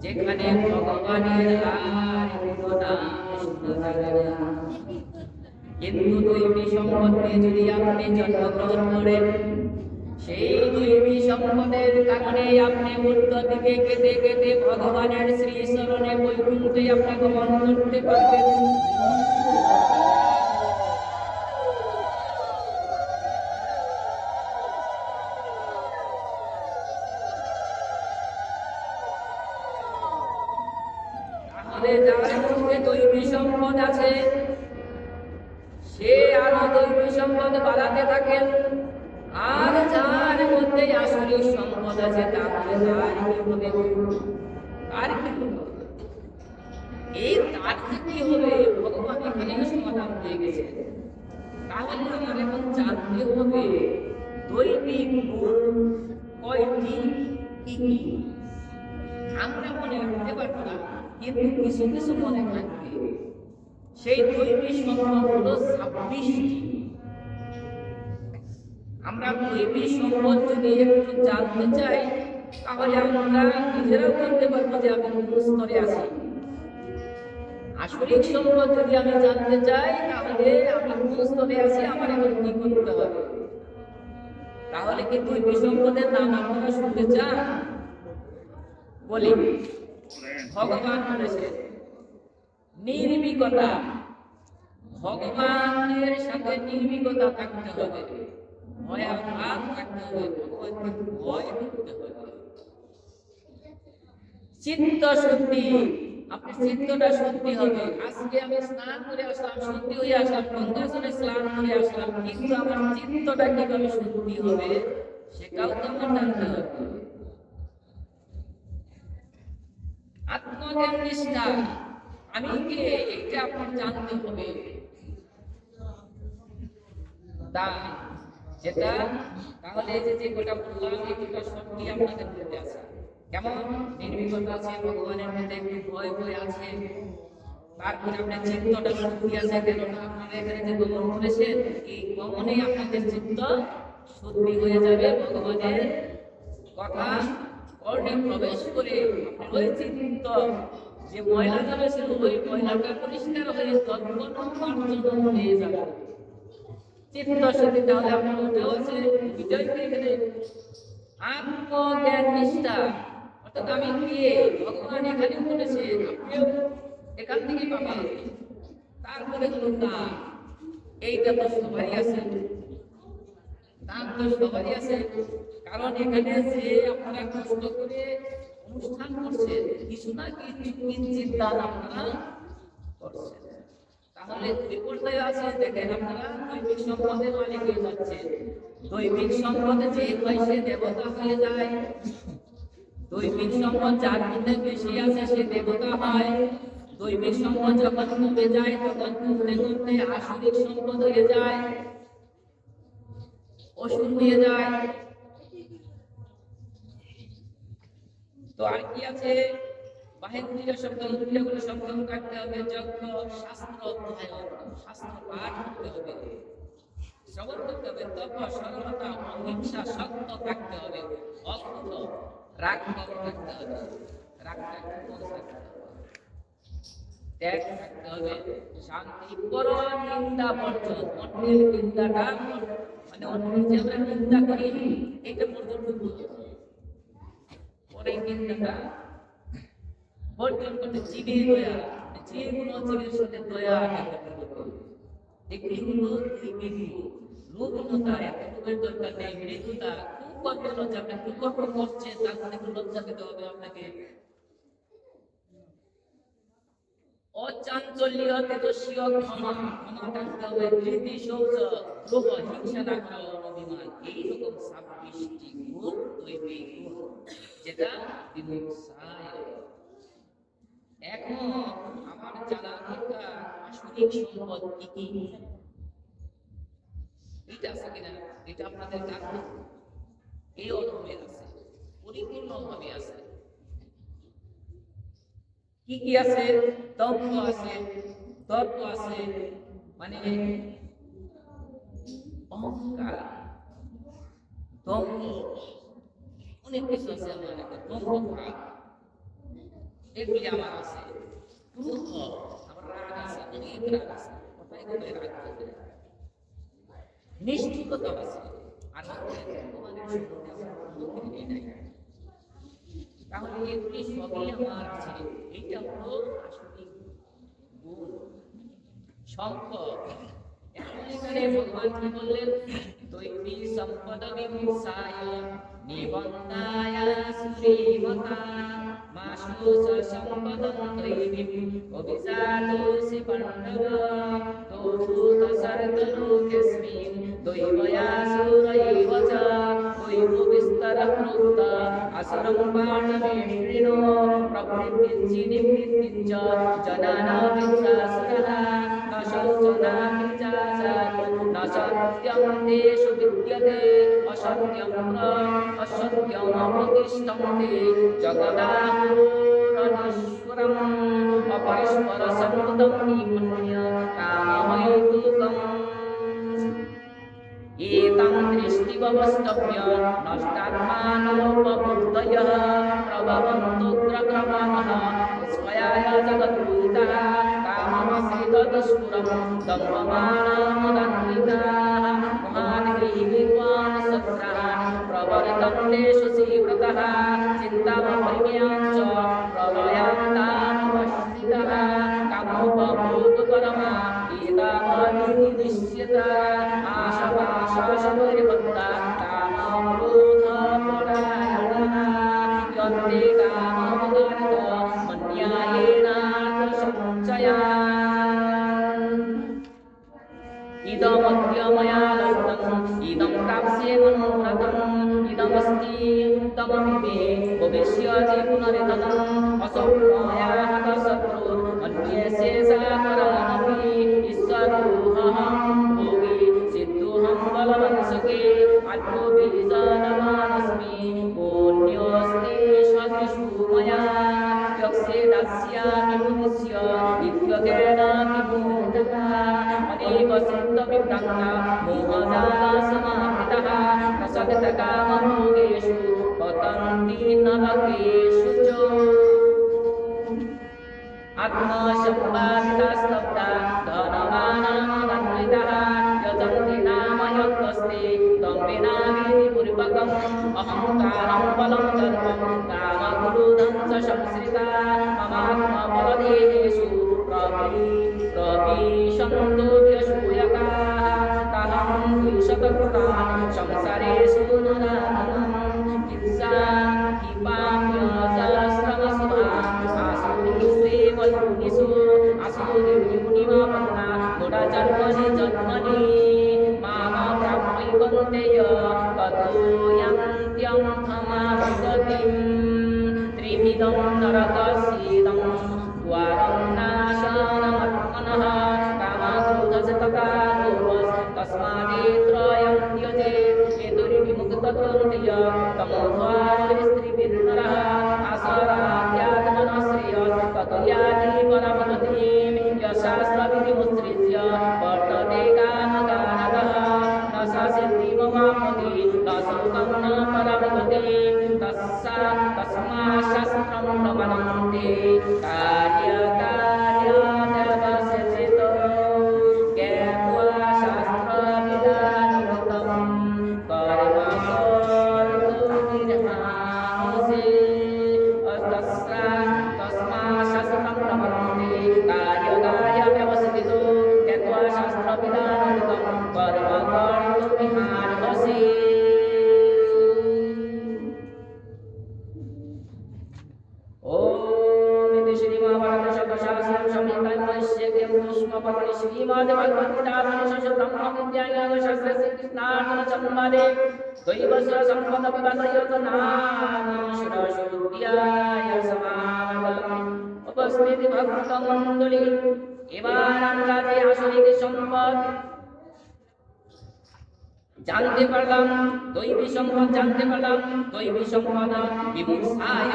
যেখানে ভগবানের আর কোনো নাম শোনা যাবে না। কিন্তু দৈবী সম্পদ নিয়ে যদি আপনি জন্মগ্রহণ করেন, সেই দৈবী সম্পদের কারণে আপনি মূর্ত দিকে কেটে কেটে ভগবানের শ্রী চরণে বৈকুণ্ঠে আপনি গমন করতে পারবেন। তাহলে যার মধ্যে দৈবী সম্পদ আছে, সে আরো দৈবী সম্পদ বাড়াতে থাকেন। আর যার মধ্যে আসরিক সম্পদ আছে, তাহলে তার কি হবে? আর কি হবে? এই তার কি হবে? ভগবান এখানেই সমাধান হয়ে গেছে। তাহলে আমার এখন জানতে হবে দৈবিক গুণ কয়টি, কি কি? আমরা মনে রাখতে পারবো না, কিন্তু কিছু কিছু মনে থাকবে। সেই দৈবিক সংখ্যা হলো 26টি। আমরা দৈবিক সম্পদ যদি একটু জানতে চাই, তাহলে আমরা নিজেরাও বলতে পারবো যে আমি কোন স্তরে আছি। আসরিক সম্পদ যদি আমি জানতে চাই, তাহলে আমি কোন স্তরে আছি, আমার এখন কি করতে হবে? তাহলে কি দৈবিক সম্পদের নাম আপনারা শুনতে চান? বলি, ভগবান বলেছেন নির্ভীকতা। ভগবানের সাথে নির্ভীকতা থাকতে হবে, ভয়াভাব থাকতে হবে, ভগবানকে ভয় করতে হবে। চিত্ত শুদ্ধি, আপনার চিত্তটা শুদ্ধি হবে। আজকে আমি স্নান করে আসলাম, শুদ্ধি হয়ে আসলাম, গঙ্গাজলে স্নান করে আসলাম, কিন্তু আমার চিত্তটা কিভাবে শুদ্ধি হবে সেটাও তো আমার জানতে হবে। আত্মজ্ঞান নিষ্ঠা, আমি কে এটা আপনার জানতে হবে। যেটা তাহলে যে গোটা বললাম, এই গোটা সবটি আপনাদের মধ্যে আছে। কেমন? নির্ভীকতা আছে, ভগবানের মধ্যে একটু ভয় ভয় আছে, তারপরে আপনার চিত্তটা শুদ্ধি আছে। কেননা আপনারা এখানে যে গমন করেছেন, এই গমনে আপনাদের চিত্ত শুদ্ধি হয়ে যাবে। ভগবানের কথা কর্ণে প্রবেশ করে আপনার ওই চিত্ত যে ময়লা জমে ছিল, ওই ময়লাটা পরিষ্কার হয়ে তৎপর হয়ে যাবে। চিত্ত শুদ্ধি, তাহলে আপনার ওটাও আছে, বিজয় পেয়ে গেলে। আত্মজ্ঞান নিষ্ঠা, অর্থাৎ আমি কে, ভগবান এখানে বলেছে, আপনিও এখান থেকে পাবেন। তারপরে হলো দান, এইটা তো সবারই আছে, দান তো সবারই আছে। কারণ এখানে যে আপনারা কষ্ট করে অনুষ্ঠান করছেন, কিছু না কিছু কিঞ্চিত দান আপনারা করছেন। তাহলে বিপর্যয় আছে। দেখেন, আপনারা দৈবিক সম্পদের মালিক হয়ে যাচ্ছেন। দৈবিক সম্পদে যে হয় সে দেবতা হয়ে যায়। দৈবিক সম্পদ যার মধ্যে বেশি আছে সে দেবতা হয়। দৈবিক সম্পদ যখন কমে যায়, তখন কমতে কমতে আসরিক সম্পদ হয়ে যায়, অসুর হয়ে যায়। তো আর কি আছে? বাহিনীয় শব্দ, ইন্দ্রিয়গুলো সংযম রাখতে হবে। যজ্ঞ, শাস্ত্র অধ্যয়ন, শাস্ত্র পাঠ করতে হবে, শ্রবণ করতে হবে। তপ, সরলতা, অহিংসা, সত্য থাকতে হবে। অক্রোধ, রাগ থাকতে হবে, রাগ থাকতে হবে, ত্যাগ থাকতে হবে, শান্তি, পর নিন্দা বর্জন, অন্যের নিন্দাটা মানে অন্যের যে আমরা নিন্দা করি এটা বর্জন করতে হবে। পরে নিন্দাটা বর্জন করতে, জীবের দয়া, যে কোনো জীবের সাথে দয়া করতে হবে। এগুলি হলো দৈবিক গুণ। লোভনতা, এত লোভের দরকার নেই। মৃদুতা, কুকর্মলজ্জা, আপনি কুকর্ম করছেন, তার মানে লজ্জা পেতে হবে আপনাকে। অচাঞ্চল্য, তেজস্বী, ক্ষমা, ক্ষমা থাকতে হবে। ধৃতি, শৌচ, লোভ, হিংসা না করা, অভিমান, এইরকম 26টি গুণ দৈবিক গুণ, যেটা বিমুক্তায়। এখন আমার জানা দরকার আসরিক সম্পদ কি কি, এটা আছে কিনা এটা আপনাদের জানতে। এই অধমে আছে, পরিপূর্ণভাবে আছে। কি কি আছে? দম্ভ আছে, দর্প আছে, মানে অহংকার, দম্ভ, অনেক কিছু আছে। আমার দম্ভ ভাব, এগুলি আমার আছে। ক্রোধ, আমার রাগ আছে, অনেক রাগ আছে, কোথায় কোথায় রাগ আছে, নিষ্ঠুরতা আছে, আর ভগবানের সম্বন্ধে আমার কোনো জ্ঞানই নাই। তাহলে এগুলি সবই আমার আছে, এইটা হলো আসলে গুণ, সম্পদ। এখন এখানে ভগবান কি বললেন? দৈবী সম্পদ বিমুষায় নিবন্ধায় শ্রীমতা মাসুষ সম্পদং দৈবীম অভিজাতোসি পাণ্ডব দোষুত সর্তলোকেস্মিন দৈবয়াসুরৈব চ দৈব বিস্তর কৃত আসুরং পাণ্ডবেন্দ্রিণো প্রবৃত্তিঞ্চি নিবৃত্তিঞ্চ জনানাং বিদ্যাসুরः ন শৌচনা বিদ্যাসারো ন সত্যং তেষু বিদ্যতে অসত্যং অসত্যং অপ্রতিষ্ঠন্তে জগদাহুরনীশ্বরং অপরস্পর সম্পদং নিমন্য় কামহৈতুকम् एतं दृष्टिवस्तव्य नष्टात्मानोपबुद्धयः प्रभवन्तोग्रक्रमणः स्वयाय जगद्भूतः काममश्रितदुष्पुरं दम्भमानमदन्विताः महाद्रीविद्वान् सत्राः प्रवर्तन्तेषु सीवृतः चिन्तामपरिमेयाञ्च प्रलयान्तामुपस्थितः कामोपभूतपरमा एतावदिति निश्चिता आशपाशाशपरिबद्धा कामक्रोधपरायणः यन्ते काममुदारत मन्यायेनार्थसञ्चयान् इदमद्य मया लब्धम् इदं प्राप्स्ये मनोरथम् इदमस्ति उत्तमं मे भविष्यति पुनरिदम् असौ मया हतः शत्रुः अन्ये शेषाकरानपि ईश्वरोऽहं भोगी सिद्धोऽहं बलवन्सुखे आत्मबीजानमानस्मि पुण्योऽस्ति सतिषु मया यक्षे दास्यामि पुरुष्य इत्यकेन विभूतः अनेकसिद्धविभ्रान्ता मोहजालसमावृतः प्रसक्तकामभोगेषु पतन्ति नरकेषु च आत्मसम्पादितस्तब्धा धनवानामन्वितः यजन्ति नाम यज्ञस्ते दम्भेनाविधिपूर्वकम् अहङ्कारं बलं दर्पं कामक्रोधं च संश्रिता ममात्मबलदेहेषु प्रविशन्तोऽभ्यसूयकाः ताहं द्विशतकृतान् संसारेषु नराधमम् हिंसा हिपाम्यजस्रमसुभासुस्वेवयोनिषु असुरियुनिमापन्ना गुणजन्मनि जन्मनि माम प्राप्नैकन्तेय ततो यान्त्यन्थमाविगतिम् त्रिविधं नरकस्येदं द्वारं नाशनमात्मनः कामक्रोधस्य तथा लोभस् तस्मादेत्रयं त्यजेत् हेतुर्विमुक्तत्वन्त्यय तमोद्वारस्त्रिभिर्नरः आसरात्यात्मनश्रेयः ततो याति परमगतिं यशास्त्रविधिमुत्सृज्य वर्तते कामकारणतः न स सिद्धिमवाप्नोति न सुखं न परमगतिं तस्मात् शास्त्रं प्रमाणन्ते कार्यकार्यव्यवसितो ज्ञात्वा शास्त्रविधानोक्तं कर्म कर्तुमिर्हांसि तस्मात् शास्त्रं प्रमाणन्ते कार्यकार्यव्यवसितो ज्ञात्वा शास्त्रविधानोक्तं कर्म कर्तुमिर्हांसि श्रीमद्भगवद्गीतामनुशास्त्रस्य दैवस्य सम्पदविवादयोतनाशुद्ध्याय समागतम् उपस्थिति भक्तमण्डली এবার কাজে আসরিক সম্পদ জানতে পারলাম, দৈবী সম্পদ জানতে পারলাম। দৈবী সম্পদ বিমুষায়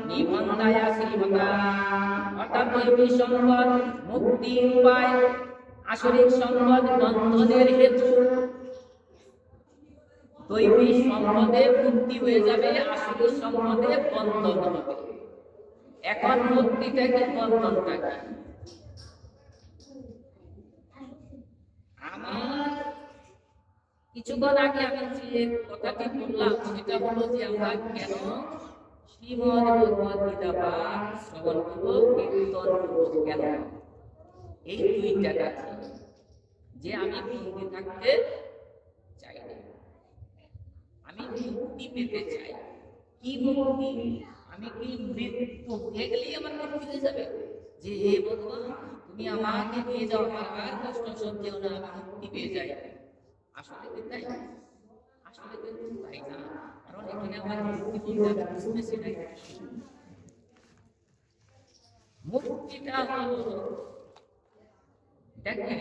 নিবন্ধায় শ্রীমতা, অর্থাৎ দৈবী সম্পদ মুক্তির উপায়, আসরিক সম্পদ বন্ধনের হেতু। দৈবী সম্পদে মুক্তি হয়ে যাবে, আসরিক সম্পদে বন্ধন হবে। এখন মুক্তিটা কি, বন্ধনটা কি? কিছুক্ষণ আগে আমি যে কথাটি বললাম সেটা হলো যে আমরা কেন শ্রীমদ্ ভগবদ গীতা পাঠ শ্রবণ করবো, কীর্তন করবো কেন? এই দুইটা কারণ, যে আমি বন্দি থাকতে চাই না, আমি মুক্তি পেতে চাই। কি মুক্তি? আমি কি মৃত্যু হয়ে গেলেই আমার মুক্তি হয়ে যাবে? যে হে ভগবান, তুমি আমাকে নিয়ে যাও, আমার আর কষ্ট সহ্য না, আমি মুক্তি পেয়ে যাই। আসলে কি তাই? আসলে কিন্তু তাই না। কারণ এখানে আমার মুক্তি বলতে আমি বুঝতেছি না। মুক্তিটা হলো, দেখেন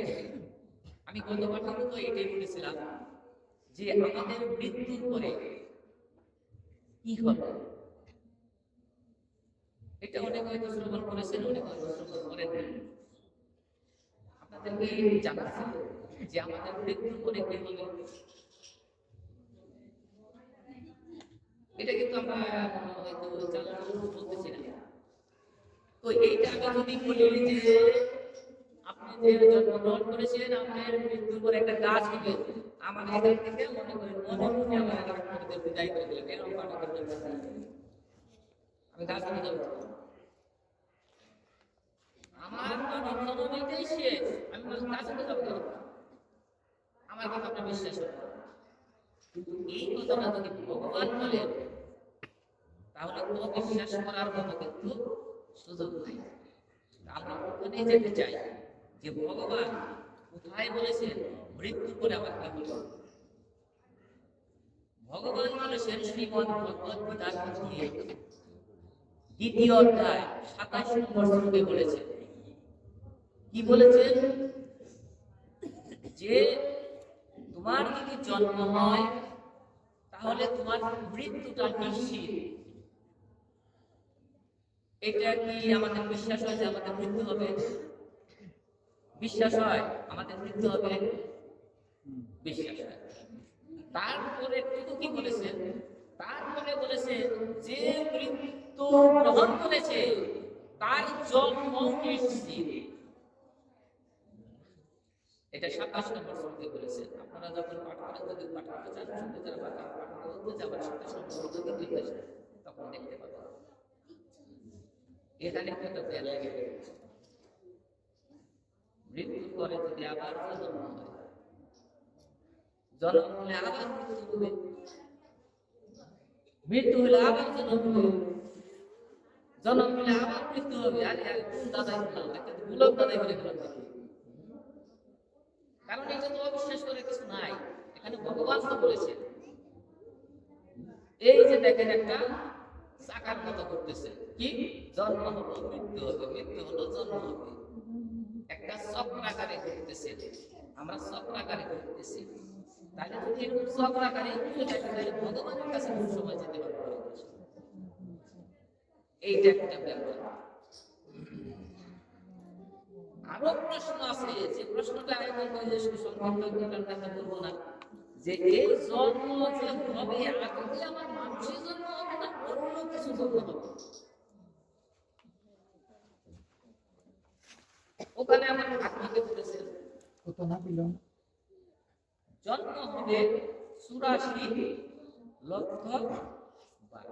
আমি গত পাঠে তো এটাই বলেছিলাম যে আমাদের মৃত্যুর পরে কি হবে, এটা অনেক হয়তো শ্রবণ করেছেন, অনেক হয়তো শ্রবণ করেন না। আপনাদেরকে জানাচ্ছি যে আমাদের মৃত্যুর পরে কি হবে, এটা কিন্তু আমরা হয়তো বলতেছি না। তো এইটা আমি যদি বলি যে আপনি যে জন্মগ্রহণ করেছিলেন, আপনার মৃত্যুর পর একটা গাছ হবে, আমার এখান থেকে মনে করেন মনে আমার রাগ করতে বিদায় করে দিলেন, এরকম মনে করতে আমি গাছ হয়ে যাবো, আমার জন্মটাই শেষ, আমি গাছ হয়ে যাবো, আমার কথা আপনার বিশ্বাস হবে। কিন্তু এই কথাটা যদি ভগবান বলেন তাহলে তো বিশ্বাস করার মতো কিন্তু সুযোগ নাই। আমরা ওখানে যেতে চাই যে ভগবান কোথায় বলেছেন মৃত্যু করে আবার কি বলবেন। ভগবান বলেছেন শ্রীমদ্ ভগবদ গীতার মধ্যে দ্বিতীয় অধ্যায় 27 নম্বর শ্লোকে বলেছেন, কি বলেছেন? যে তোমার যদি জন্ম হয় তাহলে তোমার মৃত্যুটা নিশ্চিত। এটা কি আমাদের বিশ্বাস হয় যে আমাদের মৃত্যু হবে? বিশ্বাস হয় আমাদের মৃত্যু হবে? বিশ্বাস হয়। তারপরে কি বলেছেন? তারপরে বলেছে যে মৃত্যু গ্রহণ করেছে তার জন্ম নিশ্চিত। এটা 27 নম্বর শ্লোকে বলেছেন। আপনারা যখন পাঠ করেন, যদি পাঠ করতে চান, শুনতে চান, পাঠ করতে যাবেন 27 নম্বর শ্লোকে দেখবেন, তখন দেখতে পাবেন এখানে একটা জ্ঞান লেগে গেছে। মৃত্যুর পরে যদি আবার জন্ম হয়, জন্ম হলে আবার মৃত্যু হবে, মৃত্যু হলে আবার জন্ম হবে, জন্ম হলে আবার মৃত্যু হবে। আর কোন দাদাই বললাম, একটা ভুলক দাদাই বলে গেলাম। কারণ এই জন্য অবিশ্বাস করে কিছু নাই, এখানে ভগবান তো বলেছেন। এই যে দেখেন একটা চাকার মতো করতেছে, কি জন্ম হলো মৃত্যু হবে, মৃত্যু হলো জন্ম হবে, একটা চক্রাকারে করতেছে। আমরা চক্রাকারে করতেছি, তাহলে যদি এরকম চক্রাকারে তাহলে ভগবানের কাছে কোন সময় যেতে পারবো? এইটা একটা ব্যাপার। আরো প্রশ্ন আছে, যে প্রশ্নটা এখন সংক্ষিপ্ত করবো না, যে এই জন্ম যে হবে আগে আমার মানুষের জন্ম হবে না অন্য কিছু জন্ম হবে? ওখানে আমার আত্মাকে বলেছেন কত না পেলাম জন্ম হবে 84 লক্ষ বার,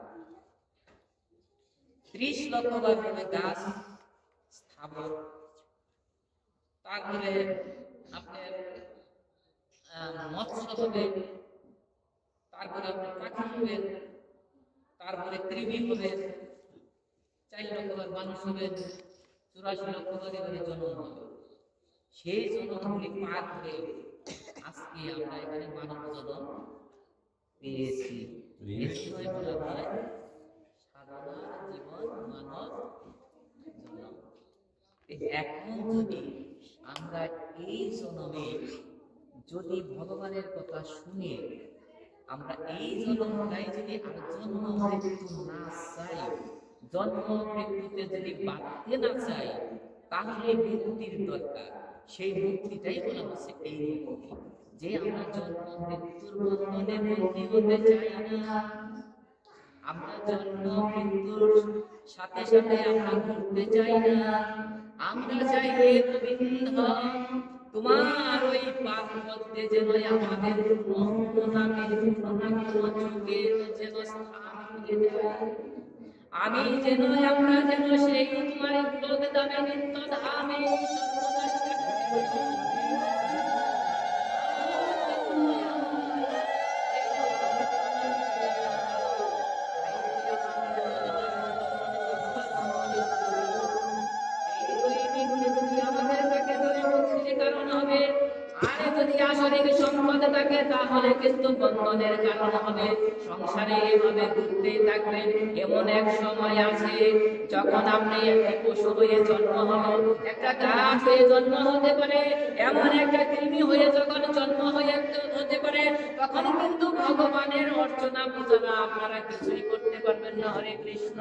30 লক্ষ বার হবে গাছ স্থাবর, তারপরে আপনার মৎস্য হবে, তারপরে আপনার পাখি হবে, তারপরে কৃমি হবে, 4 লক্ষ বার মানুষ হবে, 84 লক্ষ বার এবারে জন্ম হবে। সেই জন্মগুলি পার করে আজকে আমরা এখানে মানব জন্ম পেয়েছি। এজন্যই বলা হয় সাধনার জীবন মানব জন্ম। এখন যদি আমরা এই জন্মে যদি ভগবানের কথা শুনে আমরা এই জন্মটাই যদি আর জন্ম মৃত্যু না চাই, জন্ম মৃত্যুতে যদি বাঁধতে না চাই, তাহলে মুক্তির দরকার। সেই মুক্তিটাই বলা হচ্ছে এই মুক্তি, যে আমরা জন্ম মৃত্যুর বন্ধনে বন্দী হতে চাই না। আমরা জন্ম মৃত্যুর সাথে সাথে আমরা ঘুরতে চাই না। আমরা চাই হে গোবিন্দ, তোমার ওই পার করতে যেন আমাদের নামের যুগের যেন স্থান হয়ে যায়। আমি যেন আমরা যেন সেই তোমার লোক দামে নিত্য ধামে কারণ হবে। আর যদি আসরিক সম্পদ থাকে তাহলে কিন্তু বন্ধনের কারণ হবে। সংসারে এভাবে ঘুরতে থাকবেন। এমন এক সময় আছে যখন আপনি একটা পশু হয়ে জন্ম হলো, একটা গাছ হয়ে জন্ম হতে পারে, এমন একটা কৃমি হয়ে যখন জন্ম হতে পারে, তখন কিন্তু ভগবানের অর্চনা পূজনা আপনারা কিছুই করতে পারবেন না। হরে কৃষ্ণ।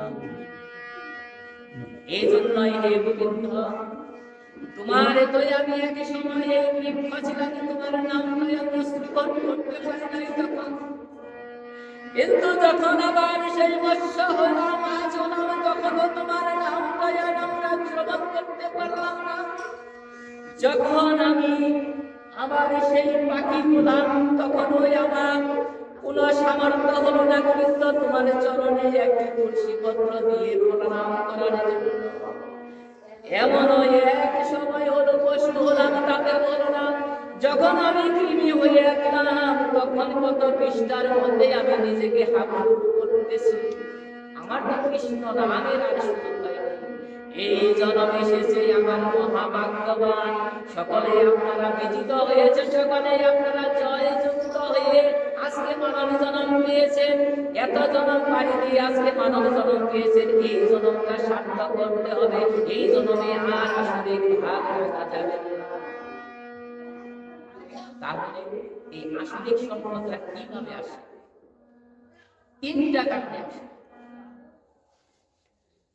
এই জন্যই হে গোবিন্দ, তোমার তো আমি এক সময় এই বৃক্ষ ছিলাম, তোমার নামটা আমরা শ্রবণ করতে পারি নাই তখন। কিন্তু যখন আবার সেই মৎস্য হলাম মাছ হলাম, তখন তোমার নামটা আমরা শ্রবণ করতে পারলাম না। যখন আমি আবার সেই পাখি হলাম, তখন ওই আমার কোন সামর্থ্য হলো না গোবিন্দ তোমার চরণে একটি তুলসী পত্র দিয়ে প্রণাম করার জন্য। এমন এক সময় হলো পশু হলাম, তাতে হলো না। যখন আমি কৃমি হয়ে গেলাম, তখন কত পৃষ্ঠার মধ্যে আমি নিজেকে হাবুডুবু করতেছি। আমার তো কৃষ্ণ নামের আর সুযোগ হয়নি। এই জন্ম এসেছে আমার মহাভাগ্যবান। সকলে আপনারা বিজিত হয়েছে, সকলে আপনারা জয়যুক্ত হয়ে আজকে মানব জন্ম পেয়েছেন। এত জন্ম পাড়ি দিয়ে আজকে মানব জন্ম পেয়েছেন। এই জন্মটা সার্থক করতে হবে। এই জন্মে আর আসলে ভাগ রাখা যাবে না। তাহলে এই আসরিক সম্পদটা কিভাবে আসে? তিনটা কারণে আসে।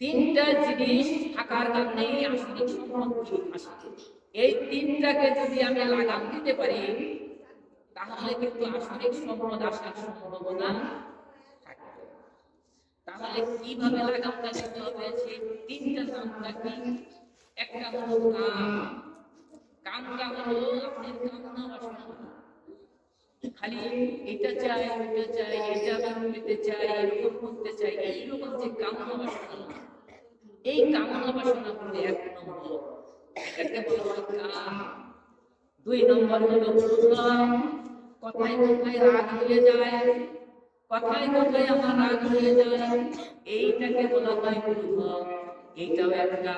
তিনটা জিনিস থাকার কারণে আসরিক সম্পদ আসে। এই তিনটাকে যদি আমি লাগাম দিতে পারি, তাহলে কিন্তু আসরিক সম্পদ আসার সম্ভাবনা থাকে। তাহলে কিভাবে লাগামটা দিতে হবে? সেই তিনটা নামটা কি? একটা হলো কাম। কামটা হলো আপনার কামনা বাসনা। খালি এটা চাই, ওটা চাই, এটা আমি পেতে চাই, এরকম করতে চাই, এইরকম যে কামনা বাসনা, এই কামনা বাসনা হলো এক নম্বর। এটাকে বলা হয় কাম। দুই নম্বর হলো ক্রোধ। কথায় কথায় রাগ হয়ে যায়, কথায় কথায় আমার রাগ হয়ে যায়, এইটাকে বলা হয় ক্রোধ। এইটাও একটা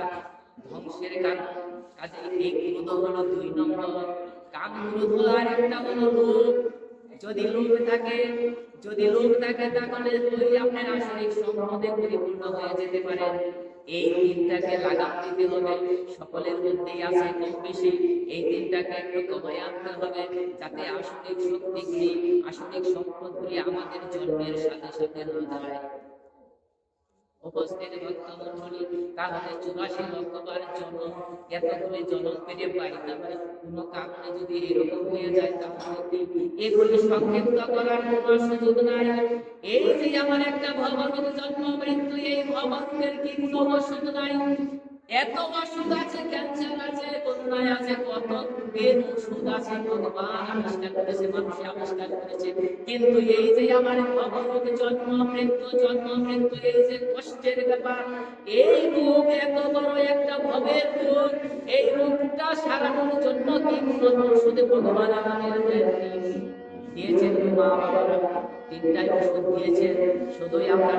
ধ্বংসের কারণ। কাজে এই ক্রোধ হলো দুই নম্বর। কাম ক্রোধ আর একটা হলো লোভ। যদি লোভ থাকে, তাহলে ওই আপনার আসরিক সম্পদে পরিপূর্ণ হয়ে যেতে পারে। এই তিনটাকে লাগাম দিতে হবে। সকলের মধ্যেই আছে কম বেশি। এই তিনটাকে একটু কমায় আনতে হবে, যাতে আসরিক শক্তিগুলি, আসরিক সম্পদগুলি আমাদের জন্মের সাথে সাথে না যায়। উপস্থিত ভক্তমণ্ডলী, তাহলে 84 লক্ষবার জন্ম, এতগুলি জন্ম পেরে পাই না ভাই। কোনো কারণে যদি এরকম হয়ে যায়, তাহলে এগুলি সংক্ষিপ্ত করার কোনো সুযোগ নাই। এই যে আমার একটা ভবনের জন্ম মৃত্যু, এই ভবনের কি কোনো ওষুধ নাই? এত ওষুধ আছে, ক্যান্সার আছে, করোনা আছে, কত রোগের ওষুধ আছে, ভগবান আবিষ্কার করেছে, মানুষ আবিষ্কার করেছে। কিন্তু এই যে আমার ভবরোগ, জন্ম মৃত্যু, এই যে কষ্টের ব্যাপার, এই রোগ এত বড় একটা ভবের রোগ, এই রোগটা সারানোর জন্য কি কোনো ওষুধ ভগবান আমাদের দিয়েছেন? মা বাবারা তিনটাই ওষুধ দিয়েছেন শুধুই আমরা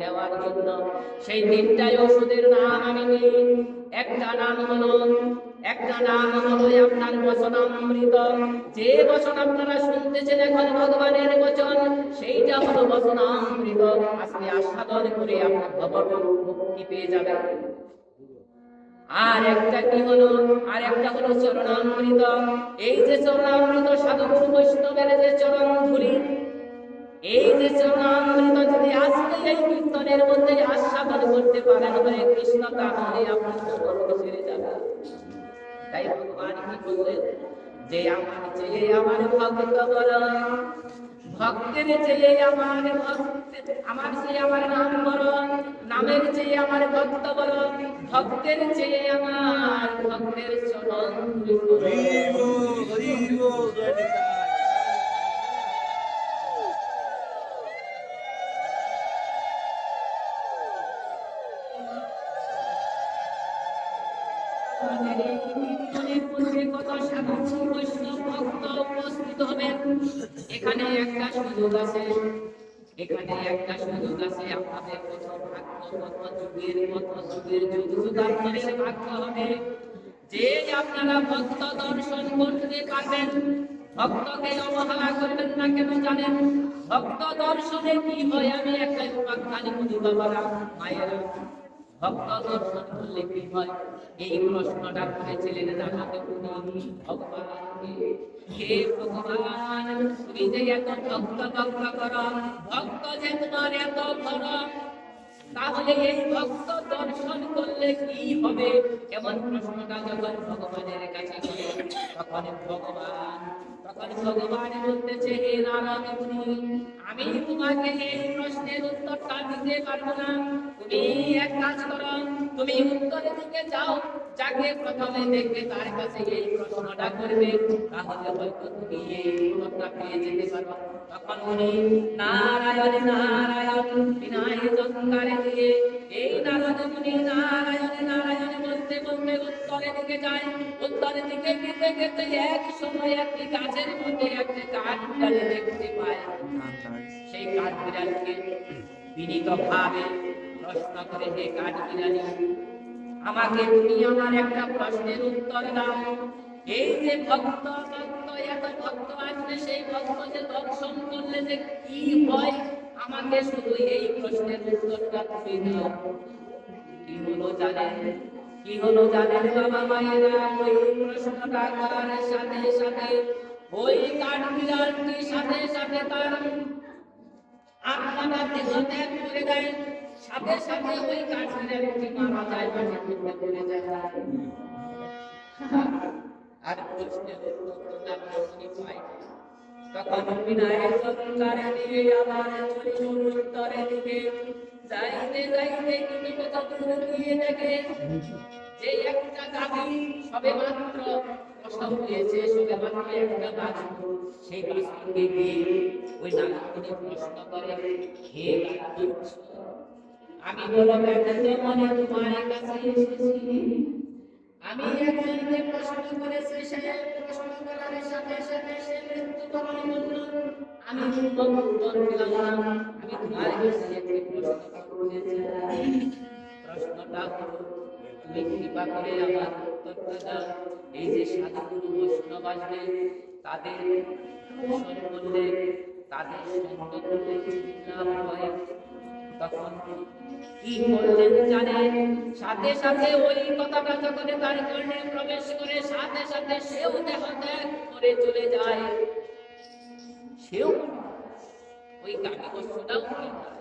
নেওয়ার জন্য। সেই তিনটাই ওষুধের নাম আমি বলি। একটা নাম হলো আপনার বচনামৃত। যে বচন আপনারা শুনতেছেন এখন ভগবানের বচন, সেইটা হলো বচনামৃত। আজকে আস্বাদন করে আপনার ভগবান মুক্তি পেয়ে যাবেন। আর একটা হলো চরণামৃত। এই যে চরণামৃত, সাধু গুরু বৈষ্ণবের যে চরণ ধুলি, এই যে চরণামৃত যদি আজকে এই কীর্তনের মধ্যে আস্বাদন করতে পারেন হরে কৃষ্ণ, তাহলে আপনার জীবন ছেড়ে যাবে। তাই ভগবান কি বললেন? যে আমার চেয়ে আমার ভক্ত বল, ভক্তের চেয়ে আমার চেয়ে আমার নাম বড়, নামের চেয়ে আমার ভক্ত বড়, ভক্তের চেয়ে আমার ভক্তের চরণ ধুলি বড়। একটা সুযোগ আছে, এখানে একটা সুযোগ আছে। আপনাদের কত ভাগ্য, কত যুগের যুগ যুগান্তরের ভাগ্য হবে যে আপনারা ভক্ত দর্শন করতে পারবেন। ভক্তকে অবহেলা করবেন না, কেন জানেন? ভক্ত দর্শনে কি হয় আমি একটা উপাখ্যান বলি বাবারা, মায়েরা। ভক্ত দর্শন করলে কি হয়, এই প্রশ্নটা করেছিলেন নারদ মুনি ভগবানকে। হে ভগবান, তুমি যে এত ভক্ত করো, ভক্ত যে তোমার এত বড়, তাহলে এই ভক্ত দর্শন করলে কি হবে? এমন প্রশ্নটা যখন ভগবানের কাছে করে, তখন ভগবান বলতেছে, হে নারদ মুনি, আমি তোমাকে এই প্রশ্নের উত্তরটা দিতে পারবো না। তুমি এক কাজ করো, তুমি উত্তরের দিকে যাও, যাকে প্রথমে দেখবে তার কাছে এই প্রশ্নটা করবে, তাহলে হয়তো তুমি এই উত্তরটা পেয়ে যেতে পারো। তখন উনি নারায়ণ নারায়ণ বিনায় জঙ্কারে দিয়ে এই নারদ মুনি নারায়ণ নারায়ণ বলতে বলতে উত্তরের দিকে যায়। উত্তরের দিকে যেতে যেতে এক সময় একটি গাছের মধ্যে একটি কাঠ বিড়াল দেখতে পায়। সেই কাঠ বিড়ালকে বিনীত ভাবে প্রশ্ন করে, হে কাঠ বিড়ালি, আমাকে তুমি আমার একটা প্রশ্নের উত্তর দাও। এই যে ভক্ত এত ভক্ত আসবে, সেই ভক্ত যে দর্শন করলে যে কি হয়, আমাকে শুধু এই প্রশ্নের উত্তরটা তুমি দাও। কি হলো জানেন? বাবা মায়েরা? ওই প্রশ্নটা করার সাথে সাথে ওই কাঠবিড়ালটির সাথে সাথে তার আত্মাটা দেহ ত্যাগ করে দেয়। সাথে সাথে ওই কাঠবিড়ালটি মারা যায়, মাটির মধ্যে পড়ে যায়। আর প্রশ্নের উত্তরটা উনি পায়। তখন বিনয় চমৎকারে দিয়ে আবার চলিল উত্তরের দিকে। যাইতে যাইতে কিন্তু কত দূর গিয়ে দেখে যে একটা গাভী সবে মাত্র প্রসব হয়েছে, সবে মাত্র একটা বাছুর। সেই বাছুরকে গিয়ে ওই নারদমুনি প্রশ্ন করে, হে নারদ, আমি বলো ব্যথিত মনে তোমার কাছে এসেছি। আমি একজনকে প্রশ্ন করেছি, সে প্রশ্ন করার সাথে সাথে সে মৃত্যুবরণ করল। আমি উত্তর পেলাম না। আমি তোমার কাছে একটি প্রশ্ন করতে চাই। প্রশ্নটা হলো, তুমি কৃপা করে আমার উত্তরটা দাও। এই যে সাধুগুরু বৈষ্ণব আসবে, তাদের দর্শন করলে, তাদের সঙ্গ করলে কি লাভ হয়? তখন কি করলেন জানেন? সাথে সাথে ওই কথাটা যখন তার কর্ণে প্রবেশ করে, সাথে সাথে সেও দেহ ত্যাগ করে চলে যায়। সেও ওই গাভী বস্তুটাও মরে যায়।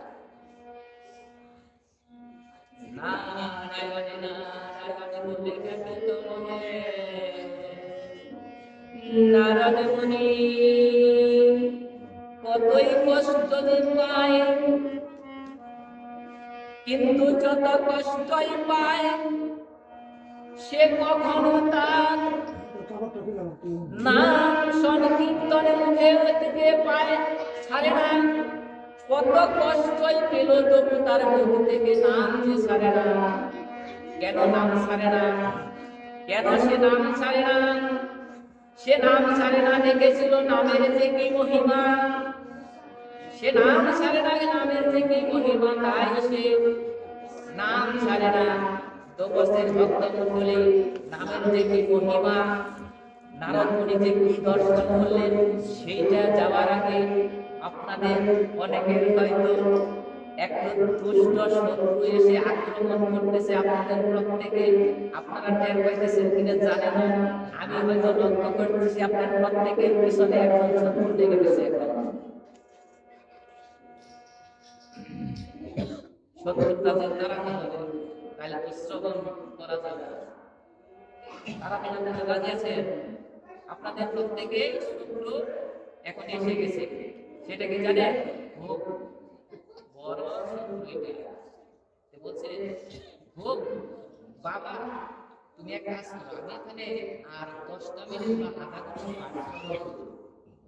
নারায়ণ নারায়ণ বলে ব্যথিত মনে নারদ মুনি কতই কষ্ট যে পায়, কিন্তু যত কষ্টই পায় সে কখনো তার নাম সংকীর্তন মুখে থেকে পায় ছাড়ে না। কত কষ্টই পেল তবু তার মুখ থেকে নাম যে ছাড়ে না। কেন নাম ছাড়ে না? কেন সে নাম ছাড়ে না? সে নাম ছাড়ে না, দেখেছিল নামের যে কি মহিমা। সে নাম ছাড়ে না, নামের যে কি মহিমা, তাই সে নাম ছাড়ে না। তো বসের ভক্ত মণ্ডলী, নামের যে কি মহিমা, নারদ মুনি যে কি দর্শন করলেন, সেইটা যাওয়ার আগে আপনাদের অনেকের হয়তো একটু দুষ্ট শত্রু এসে আক্রমণ করতেছে আপনাদের প্রত্যেকে। আপনারা টের পাইতেছেন কিনা জানি না, আমি হয়তো লক্ষ্য করতেছি আপনার প্রত্যেকের পিছনে একজন শত্রু লেগে গেছে। এখন শত্রুতা যে তাড়াতে হবে, তাহলে তো শ্রবণ করা যাবে। তারা বিনোদনে রাজি আছেন? আপনাদের প্রত্যেকে শত্রু এখন এসে গেছে। সেটা কি জানেন? খুব বড় শত্রু এটা। বলছে, খুব বাবা তুমি এক কাজ করো, আমি এখানে আর 10টা মিনিট বা আধা ঘন্টা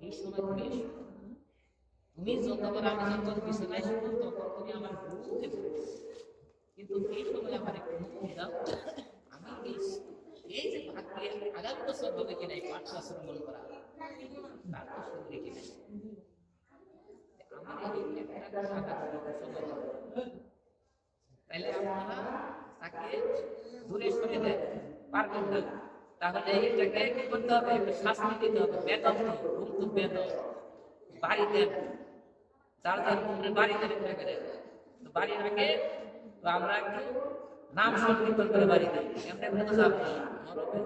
এই সময় তুমি এসো। তুমি যতবার আমি যখন বিছানায় শুনো তখন তুমি আমার বুঝতে পারো, কিন্তু এই সময় আমার একটু মুক্তি দাও। আমি এই যে ভাগ্যে আগামী বছর হবে কিনা এই পাঠশাস্ত্র শ্রবণ করা, তার তো শুনবে কিনা। আমার এই একটা শাখা ছিল তাইলে আপনারা তাকে দূরে সরে দেন পারবেন না তাহলে এটাকে কি করতে হবে একটু শাস্তি দিতে হবে বেতন কিন্তু বেতন বাড়ি দেন যার যার উপরে বাড়ি দেন তো বাড়ির আগে তো আমরা একটু নাম সংকীর্তন করে বাড়ি দেই এমনি করে তো যাবো না মরবে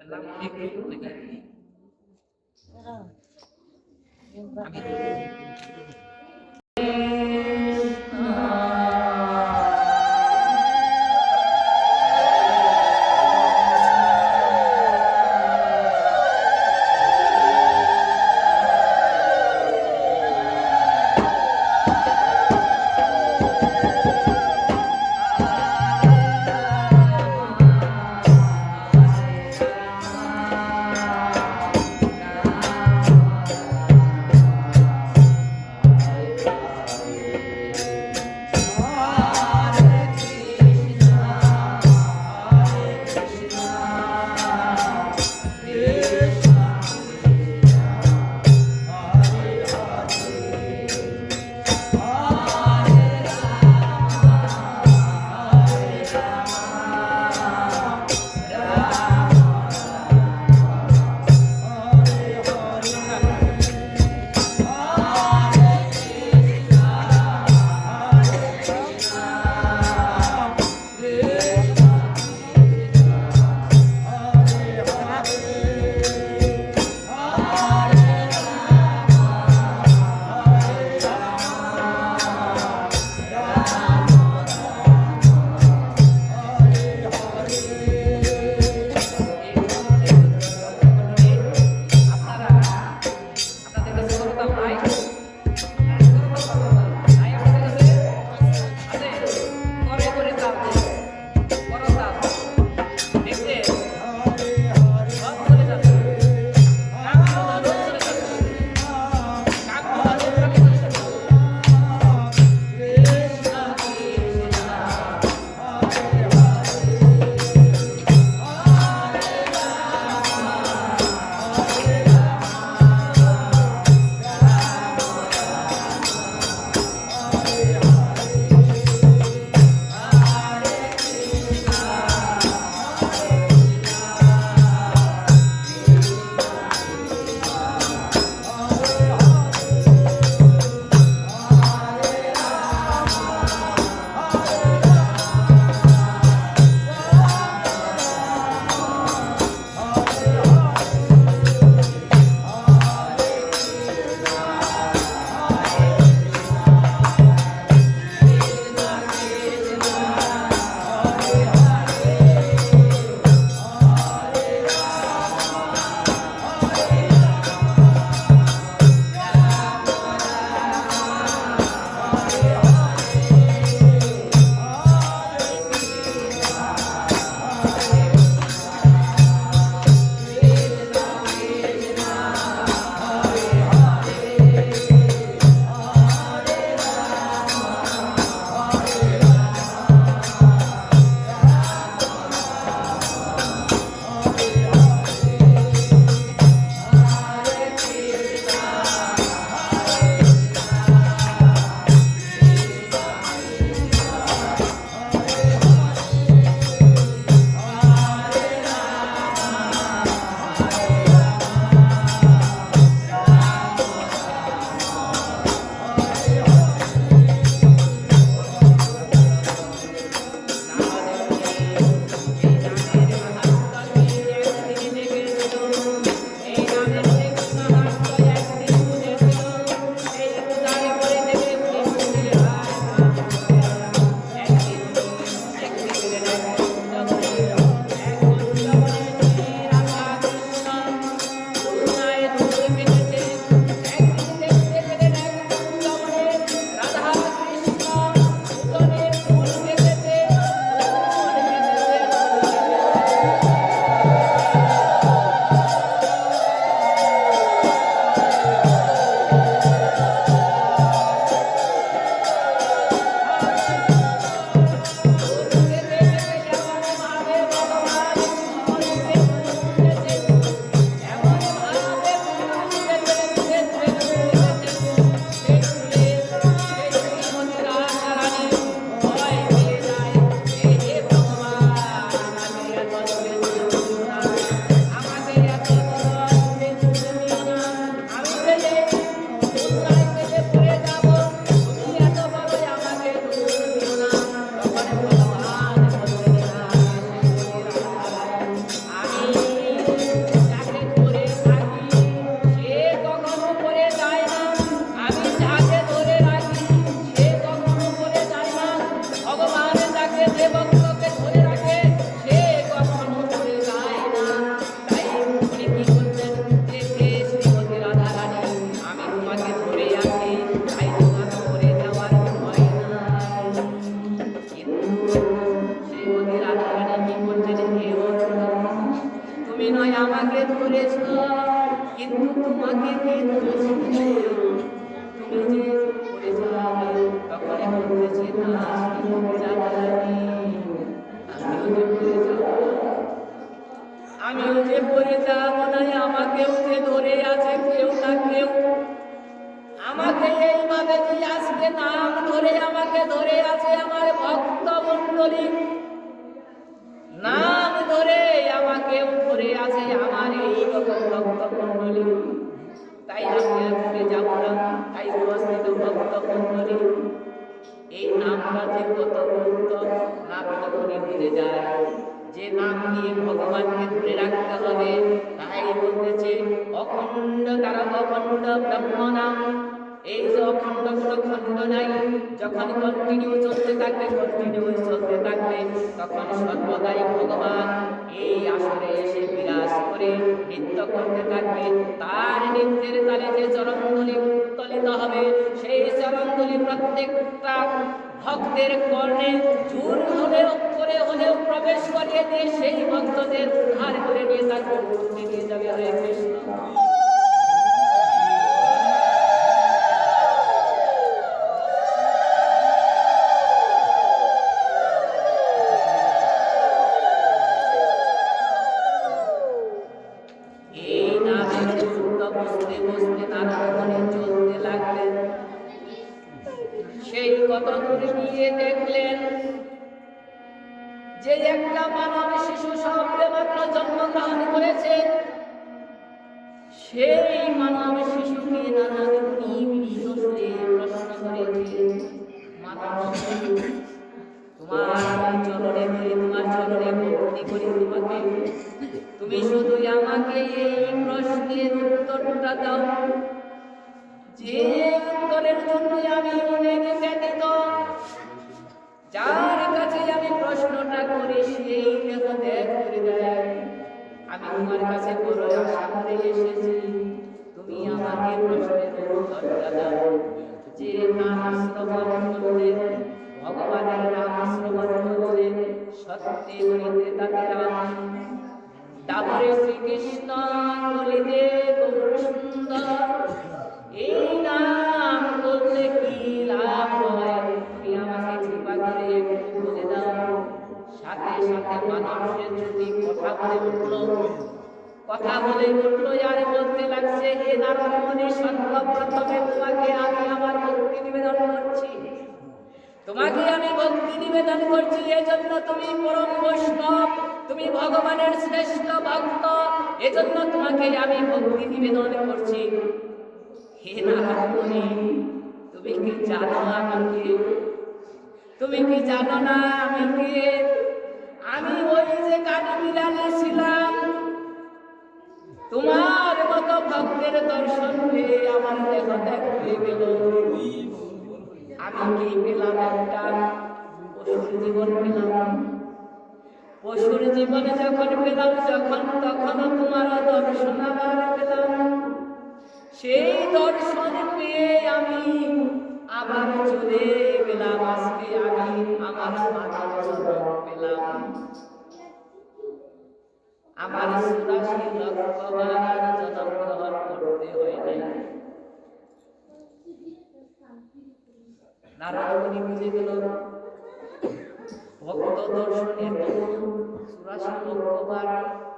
নাম একটু নাকি আমি ধরেছ, কিন্তু তোমাকে কে ধরেছে? তুমি যে পড়ে যাবে, তখন বলতেছে না জানি আমিও যে পড়ে যাব না, আমাকেও যে ধরে আছে কেউ না কেউ। আমাকে এইভাবে যে আজকে নাম ধরে আমাকে ধরে আছে আমার ভক্ত মণ্ডলী, নাম ধরে আমাকেও ধরে আছে আমার এই ভক্ত মণ্ডলী। তাই আমি আজকে যাব না। তাই উপস্থিত ভক্ত মণ্ডলী, এই নামটা যে কত গুরুত্ব নাম তখনই বুঝে যায়। যে নাম নিয়ে ভগবানকে ধরে রাখতে হবে, তাই বলতেছে অখণ্ড তারা অখণ্ড ব্রহ্ম নাম। এই যে অখণ্ড কোনো খণ্ড নাই, যখন কন্টিনিউ চলতে থাকবে তখন সর্বদাই ভগবান এই আসরে এসে বিরাজ করে নৃত্য করতে থাকবে। তার নৃত্যের তালে যে চরণধুলি উত্তোলিত হবে, সেই চরণধুলি প্রত্যেকটা ভক্তের কর্ণে চূর হলেও করে হলেও প্রবেশ করিয়ে দিয়ে সেই ভক্তদের উদ্ধার করে নিয়ে তার মুক্তি নিয়ে যাবে। হরে কৃষ্ণ। এই নামের গুরুত্ব বুঝতে বুঝতে নারায়ণে চলতে লাগলেন। সেই কত দূরে গিয়ে দেখলেন যে একটা মানব শিশু সবে মাত্র জন্মগ্রহণ করেছে। সেই মানব শিশুকে নানান সুরে প্রশ্ন করেছে, মানব শিশু, তোমার চরণে ধরে তোমার চরণে ভক্তি করি তোমাকে, তুমি শুধু আমাকে এই প্রশ্নের উত্তরটা দাও, যে উত্তরের জন্য আমি অনেক ব্যতীত, যার কাছে আমি প্রশ্নটা করি সেই দেখ করে দেয়। আমি তোমার কাছে বড় আশা করে এসেছি, তুমি আমাকে প্রশ্নের উত্তরটা দাও। যে নাম শ্রবণ করলে, ভগবানের নাম শ্রবণ করলে সত্যি বলিতে তাকে রাম, তারপরে শ্রীকৃষ্ণ বলিতে গৌর সুন্দর। এই নাম করলে কি লাভ হয়, তুমি আমাকে কৃপা করে একটু বলে দাও। সাথে সাথে মানুষের যদি কথা বলে উঠলো আর বলতে লাগছে, হে নারদমুনি, সর্বপ্রথমে তোমাকে আমি আমার ভক্তি নিবেদন করছি, তোমাকে আমি ভক্তি নিবেদন করছি। এজন্য তুমি পরম বৈষ্ণব, তুমি ভগবানের শ্রেষ্ঠ ভক্ত, এজন্য তোমাকে আমি ভক্তি নিবেদন করছি। হে নারদমুনি, তুমি কি জানো আমাকে? তুমি কি জানো না আমি কে? আমি ওই যে কাঠবিলালে ছিলাম, তোমার মতো ভক্তের দর্শন পেয়ে আমার দেহ ত্যাগ হয়ে গেল। আমি কি পেলাম? একটা পশুর জীবন পেলাম। পশুর জীবন যখন পেলাম, তখন তোমার দর্শন আবার পেলাম। সেই দর্শন পেয়ে আমি আবার চলে গেলাম। আজকে আমি আমার মানব জন্ম পেলাম। আমার ৮৪ লক্ষবার জন্ম গ্রহণ করতে হয় নাই। নারদমুনি বুঝে গেল ভক্ত দর্শনের ৮৪ লক্ষবার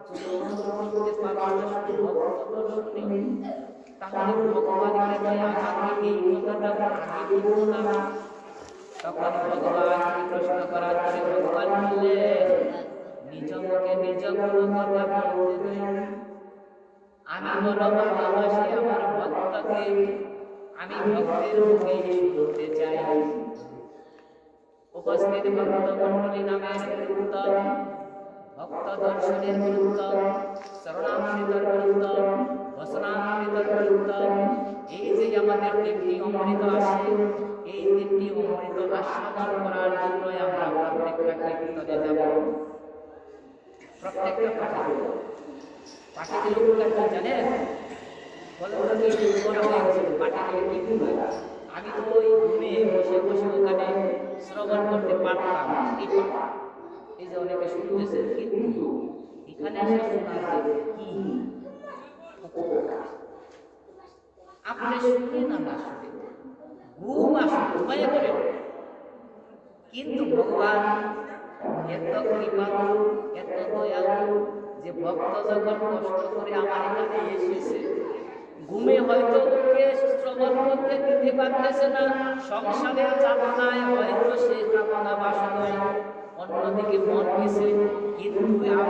জন্ম করতে পারলো ভক্ত দর্শনে, তাহলে ভগবান কেন আমাকে এই কথাটা আগে বলল না? তখন ভগবান প্রশ্ন করার পরে ভগবান বললেন, নিজ মুখে নিজ কোনো কথা বলতে নেই। আমি বড় ভালোবাসি আমার ভক্তকে, আমি ভক্তের মুখে শুনতে চাই। উপস্থিত ভক্ত মণ্ডলী নামের গুরুত্ব, ভক্ত দর্শনের গুরুত্ব, শরণামৃতর গুরুত্ব, বসনামৃতর গুরুত্ব, এই যে আমাদের ৩টি অমৃত আসে, এই ৩টি অমৃত আস্বাদন করার জন্য আমরা প্রত্যেকটা কীর্তনে যাব, প্রত্যেকটা পাঠে দিলে উপকার কি জানেন? বলো বড় হয়ে গেছে, পাঠে দিলে কি হয়? আমি তো ওই ঘুমে বসে বসে ওখানে শ্রবণ করতে পারতাম। এই যে অনেকে শুনতেছে, কিন্তু এখানে এসে শোনা যায় কি শুনেন আর না শুনেন, ঘুম আসুন ঘুমাইয়ে পড়েন, কিন্তু ভগবান এত কৃপালু এত দয়ালু যে ভক্ত যখন কষ্ট করে আমার এখানে এসেছে, ঘুমে হয়তো ওকে শ্রবণ করতে দিতে পারতেছে না, সংসারের যাতনায় হয়তো সে কামনা বাসনায় অন্যদিকে মন গেছে, কিন্তু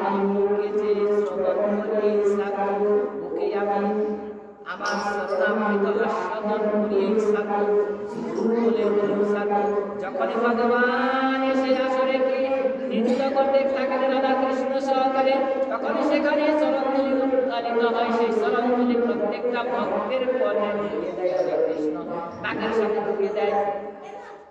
আমি ওকে যে শ্রবণ করিয়ে থাকবো, ওকে আমি আমার শরণামৃত আস্বাদন করিয়ে থাকবো, বলে থাকবো। যখনই ভগবান এসে আসরে কি নৃত্য করতে থাকেন রাধা কৃষ্ণ সহকারে, তখন সেখানে চরণধুলি উদ্গালিত হয়, সেই চরণধুলি প্রত্যেকটা ভক্তের কর্ণে ঢুকিয়ে দেয় হরে কৃষ্ণ, নাকের সাথে ঢুকিয়ে দেয়,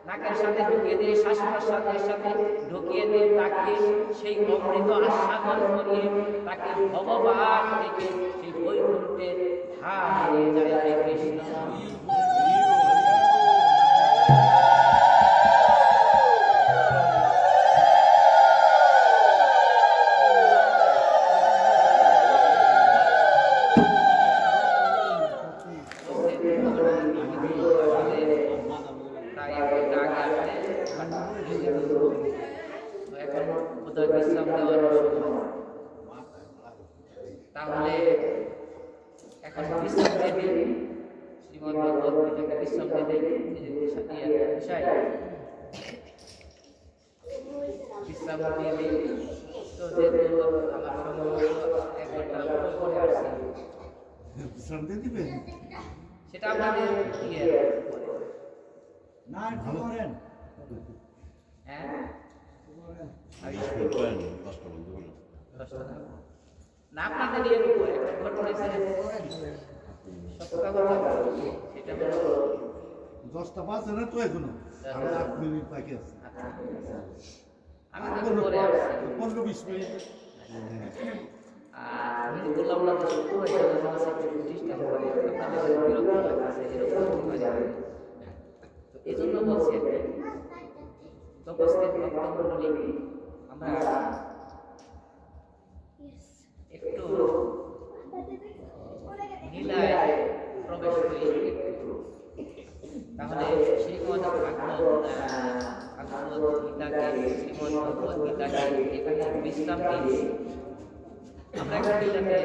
নাকের সাথে ঢুকিয়ে দিয়ে শ্বাস প্রশ্বাসের সাথে ঢুকিয়ে দিয়ে তাকে সেই অমৃত আস্বাদন করিয়ে তাকে ভগবান থেকে সেই বৈকুণ্ঠে ধাম নিয়ে যায় হরে কৃষ্ণ। তাহলে এখন বিশ্রাম দিয়ে দিন, শ্রীমদ্ ভগবত গীতাকে বিশ্রাম দিয়ে দিন, বিশ্রাম দিয়ে দিন। তো যেহেতু আমার সম্ভবত 1 ঘন্টা পরে আসছি, বিশ্রাম দিয়ে দিবেন, সেটা আমাদের না একটু করেন, হ্যাঁ না আপনাদের ইয়ের উপর একটা ঘটনা সত্য কথা, সেটা হলো 10টা বাজে না তো এখনো, আর 8 মিনিট বাকি আছে, আমি তো পরে আসছি 15-20 মিনিট। আর আমি বললাম না তো সত্য হয়ে গেল, ডিস্টার্ব করে আপনাদের বিরক্ত লাগছে, এরকম হয়ে যাবে। তো এই জন্য বলছি আর কি, তো উপস্থিত ভক্তমণ্ডলী, আমরা একটু লীলায় প্রবেশ করি, তাহলে শ্রীমদ্ ভাগবত গীতাকে, শ্রীমদ্ ভগবত গীতাকে এখানে বিশ্রাম দিয়ে আমরা একটু লীলাতে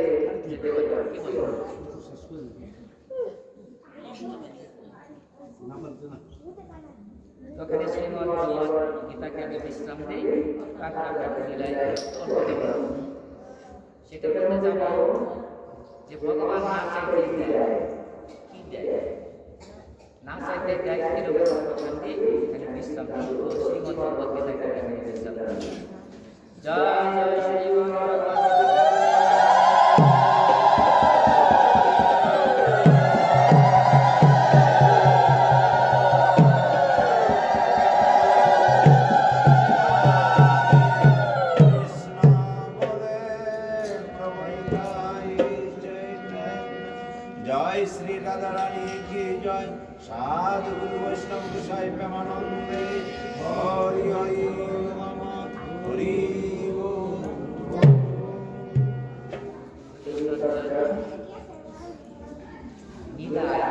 যেতে পারি, কি বলি? ওখানে শ্রীমদ্ ভগবত গীতাকে আমি বিশ্রাম দিই, তারপর আমরা একটু লীলায় করতে পারি। সেটা বলতে যাব যে ভগবান না চাইতে দেয়, কি দেয় না চাইতে দেয়, কিরকম ওখান দিয়ে এখানে বিশ্রাম দিই। তো শ্রীমদ্ ভগবত গীতাকে এখানে বিশ্রাম দিই। জয় জয় শ্রীমদ্ ভগবত जय श्री राधा रानी की जय, साधु गुरु वैष्णव गोसाई प्रेमानंदे, हरि हरि नम हरि बोल। লীলায়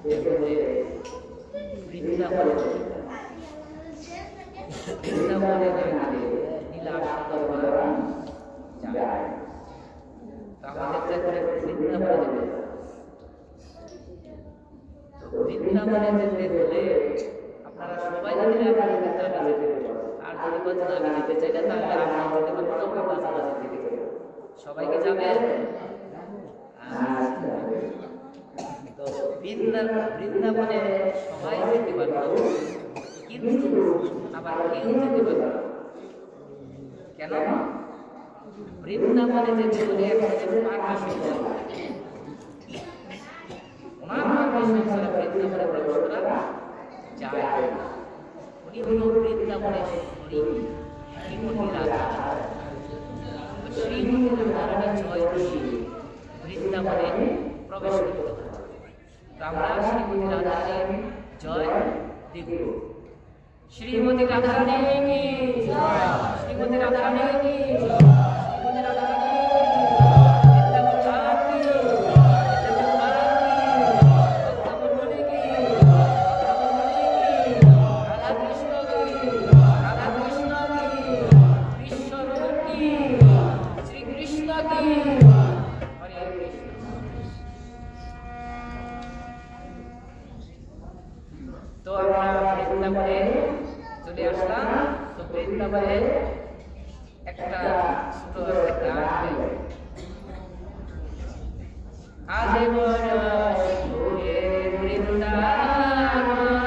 যেতে হলে বৃন্দাবনে গেলে লীলা আস্বাদন করা যায়, আমাদের করে বৃন্দাবনে যেতে হবে। বৃন্দাবনে যেতে হলে আপনারা সবাই যদি রাজি যেতে হবে, আর যদি বলছেন আমি যেতে চাই না, তাহলে আপনারা যেতে পারবেন না, ওই কাছাকাছি থেকে যাবেন। সবাইকে যাবেন। তো বৃন্দাবনে সবাই যেতে পারবে, কিন্তু আবার কেউ যেতে পারবে না। কেন? বৃন্দাবনে যেতে হলে একজন পারমিশন দেয়, ওনার পারমিশন ছাড়া বৃন্দাবনে প্রবেশ করা যায় না। উনি হল বৃন্দাবনের শ্রীমতী রাধা, শ্রীমতী রাধারানী জয় দিয়ে বৃন্দাবনে প্রবেশ করতে হবে। তো আমরা শ্রীমতী রাধারানী জয় দিব। শ্রীমতী রাধারানী কি জয়, শ্রীমতী রাধারানী কি জয়, শ্রীমতী রাধারানী কি জয়, বৃন্দাবন ধাম কি জয়, বৃন্দাবন ধাম কি জয়। আজে বরস সুখে বৃন্দাবন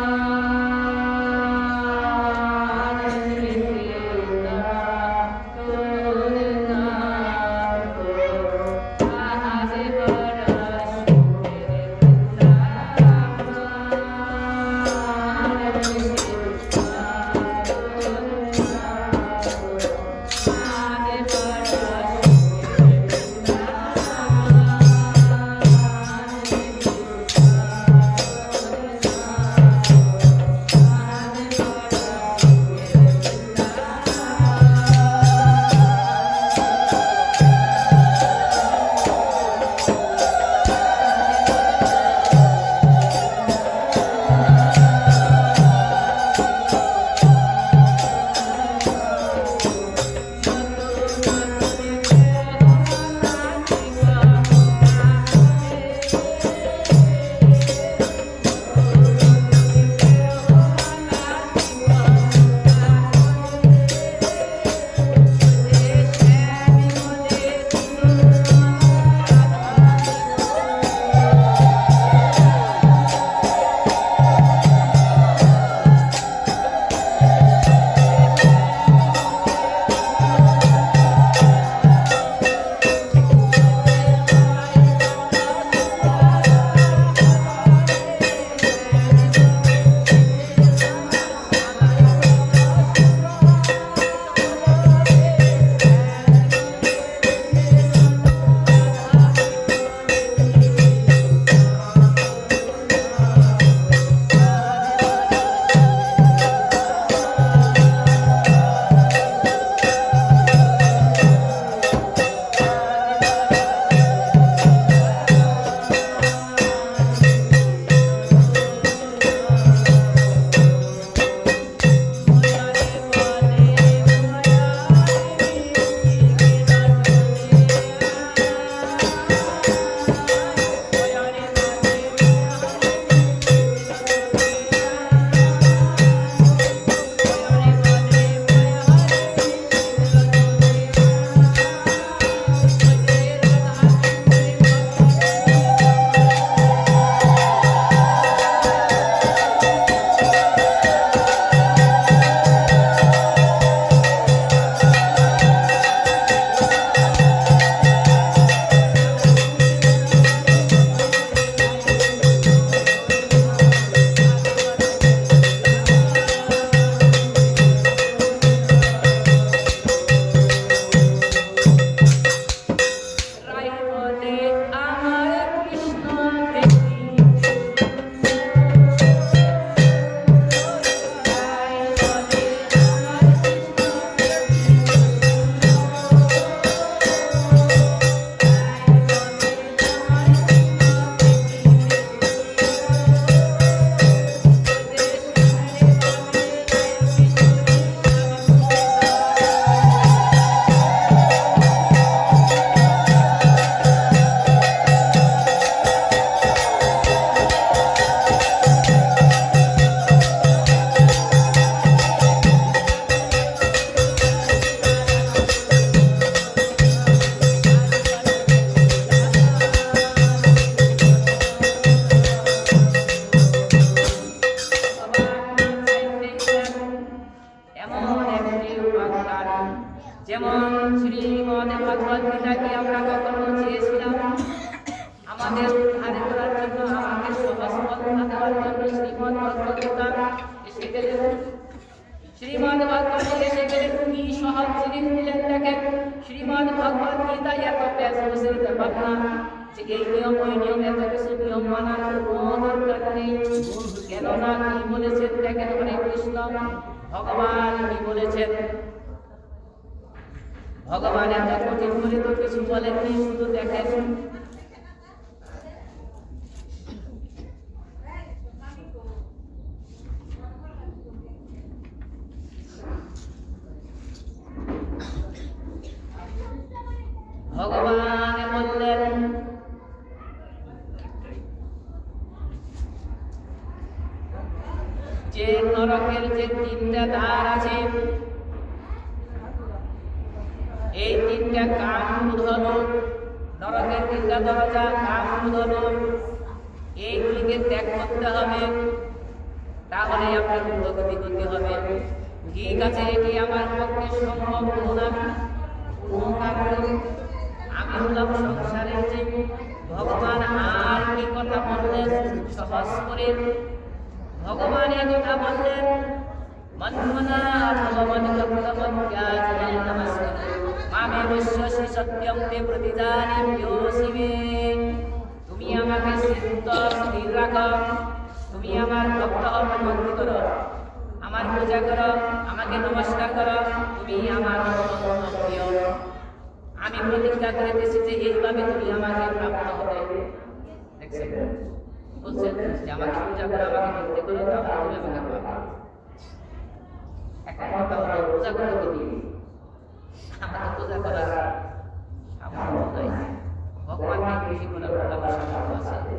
যেমন শ্রীমদ ভগবদ গীতাকে আমরা কখনো চেয়েছিলাম আমাদের উদ্ধার করার জন্য, আমাকে সহজ পন্থা দেওয়ার জন্য শ্রীমদ ভগবদ গীতা এসে গেলেন। শ্রীমদ ভগবদ এসে গেলেন, কি সহজ জিনিস দিলেন দেখেন। শ্রীমদ ভগবদ গীতা এত ব্যাস বসের ব্যাপার না যে এই নিয়ম ওই নিয়ম এত কিছু নিয়ম মানার কোনো দরকার নেই। কেননা কি বলেছেন দেখেন, হরে কৃষ্ণ ভগবান কি বলেছেন। ভগবান এত কঠিন করে তো কিছু বলেননি, শুধু দেখেন ভগবান বললেন যে নরকের যে তিনটা দ্বার আছে, এই তিনটা কান ধরো নরকের তিনটা দরজা, কাম, ক্রোধ, লোভ, এইগুলিকে ত্যাগ করতে হবে, তাহলে আপনার উন্নতি গতি হবে। ঠিক আছে, এটি আমার পক্ষে সম্ভব না, আমি হলাম সংসারের জীব। ভগবান আর কি কথা বললেন সহজ করে? ভগবান এই কথা বললেন, মন্মনা ভগবান কর্তব্যজ্ঞান নমস্কার মামে বৈশ্বসি সত্যম তে প্রতিজানিভ্যোসি মে। তুমি আমাকে স্থির রাখো, তুমি আমার ভক্ত হও, ভক্তি করো, আমার পূজা করো, আমাকে নমস্কার করো, তুমি আমার অত্যন্ত প্রিয়। আমি প্রতিজ্ঞা করিতেছি যে এইভাবে তুমি আমাকে প্রাপ্ত হবে। দেখছেন, বলছেন যে আমাকে পূজা করো, আমাকে ভক্তি করো, তাহলে তুমি আমাকে পাবে। একটা কথা হলো, পূজা করো তুমি, আমাকে পূজা করার সামর্থ্য নাই। ভগবানকে খুশি করার মতো সামর্থ্য আছে,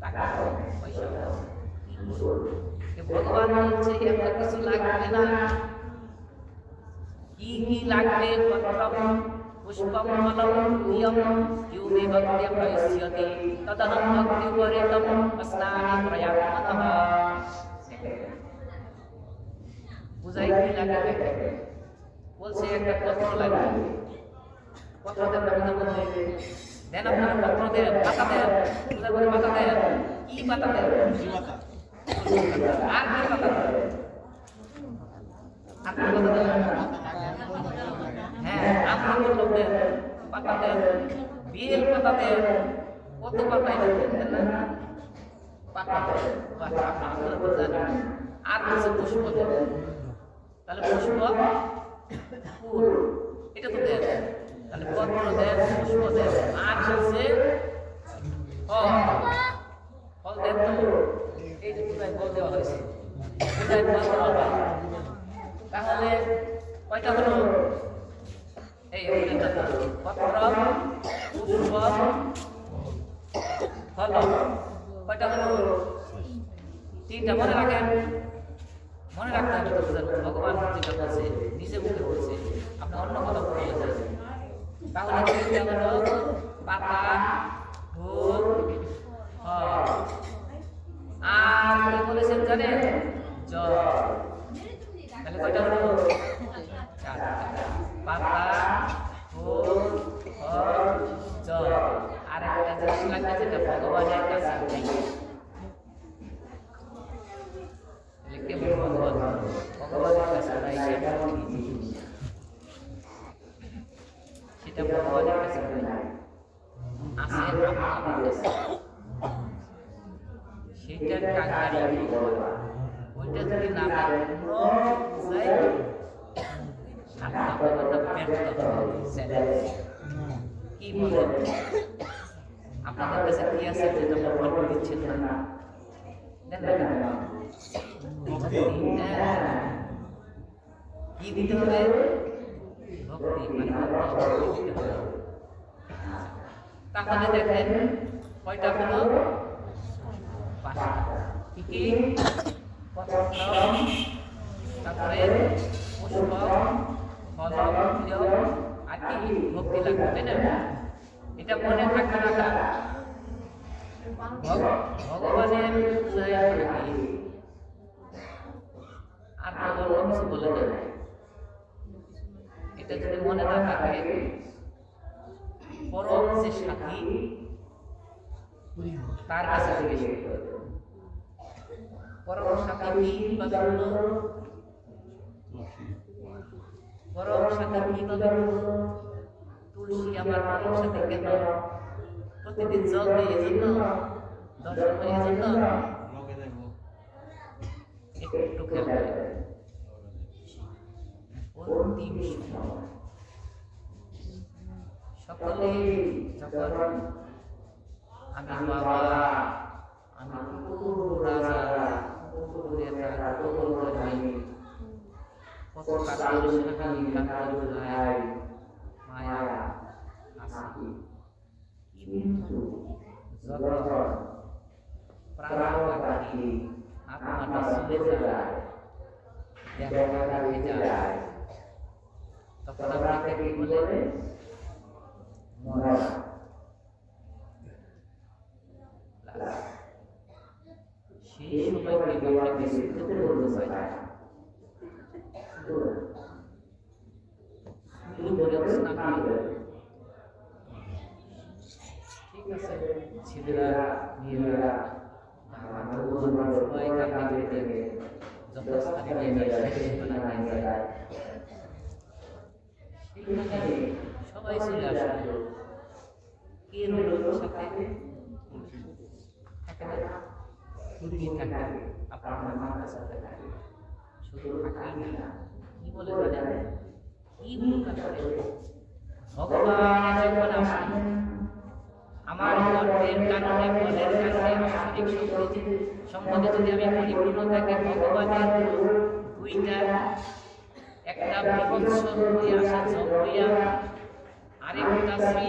টাকা পয়সা আছে। ভগবান বলছে এত কিছু লাগবে না। কি কি লাগবে? পত্রম পুষ্পম ফলম প্রিয়ম ইউ মে ভক্তি প্রয়স্যতি তদহং ভক্তি উপরিতম অস্নামি প্রয়াত্মতঃ। বুঝাই কি লাগে? বলছে একটা পত্র লাগবে, পত্র দেন না, বলছে দেন, আপনারা পত্র দেন, পাতা দেন, পূজা করে পাতা দেন। কি পাতা দেন? আর কি পাতা দেন? আর কি পাতা দেন? হ্যাঁ, আমরা পত্র দেন, পাতা দেন, বেল পাতা দেন, কত পাতাই দেন না, পাতা দেন, আপনারা তো জানেন। আর হচ্ছে পুষ্প দেন, তাহলে পুষ্প ফুল এটা তো দেন, তাহলে পত্র দেন, পুষ্প দেন, আর হচ্ছে ফল দেন। তো এই যে পূজায় ফল দেওয়া হয়েছে, পূজায় ফল দেওয়া হয়, তাহলে কয়টা হলো? এই পত্র, পুষ্প, ফল, কয়টা হলো? তিনটা। মনে রাখেন, মনে রাখতে হবে। ভগবান যেটা বলছে, নিজে মুখে বলছে, আপনি অন্য কথা বলে যান। তাহলে তিনটা হলো পাতা, ফুল, ফল, আর কি বলেছেন জানেন? জল। তাহলে কয়টা হলো? চারটা। পাতা, ফুল, ফল, জল। আর একটা জিনিস লাগবে যেটা ভগবানের কাছে নেই। ভগবানের কাছে নাই, সেটা ভগবানের কাছে নাই, আছে আপনাদের কাছে। সেটার কাঙ্গারি ভগবান। ওইটা যদি না কি বলেন? আপনাদের কাছে কি আছে যেটা ভগবান দিচ্ছেন না? দেন না, কি দিতে হবে? ভক্তি, মানে ভক্তি দিতে হবে। তাহলে দেখেন কয়টা হলো? পাঁচটা। কি কি? পত্র, তারপরে পুষ্প, ফল, আর কি? ভক্তি লাগবে, তাই না? এটা মনে থাকবে না। ভগবানের আর অন্য কিছু বলে না। এটা যদি মনে না থাকে, পরম যে সাথী তার কাছে জিজ্ঞেস করতে হবে। পরম সাথী কিভাবে হলো? পরম সাথী কিভাবে হলো? তুলসী আমার পরম সাথী কেন? প্রতিদিন জল দিয়ে জন্য, দর্শন হয়ে জন্য একটু খেয়াল করে। অন্তিম সময় সকলে যখন আমি বাবা, আমি রাজা, কত মায়া আসি, কিন্তু যখন প্রাণ পাখি আত্মাটা চলে যায়, দেহটা রেখে যায়, তখন আপনাকে কি বলে? সেই সময় কেউ আপনাকে সিদ্ধ করে বলতে চায় ঠিক আছে, ছেলেরা মেয়েরা সবাই কাঁদতে কাঁদতে যথাস্থানে নিয়ে যায়, শেষবেলা নিয়ে যায়। সেখানে সবাই চলে আসলো। কে রইল সাথে? রুগী থাকে, আপনার মামার কাছে থাকে, শুধু থাকেই না, কি বলে জানেন? কি ভূমিকা করে? ভগবান যখন আসেন, আমার গর্বের কারণে বলের কারণে আন্তরিক সম্পদে যদি আমি পরিপূর্ণ থাকি, ভগবানের দুইটা, একটা বিভৎস হয়ে আসে জপ হইয়া, আরেকটা শ্রী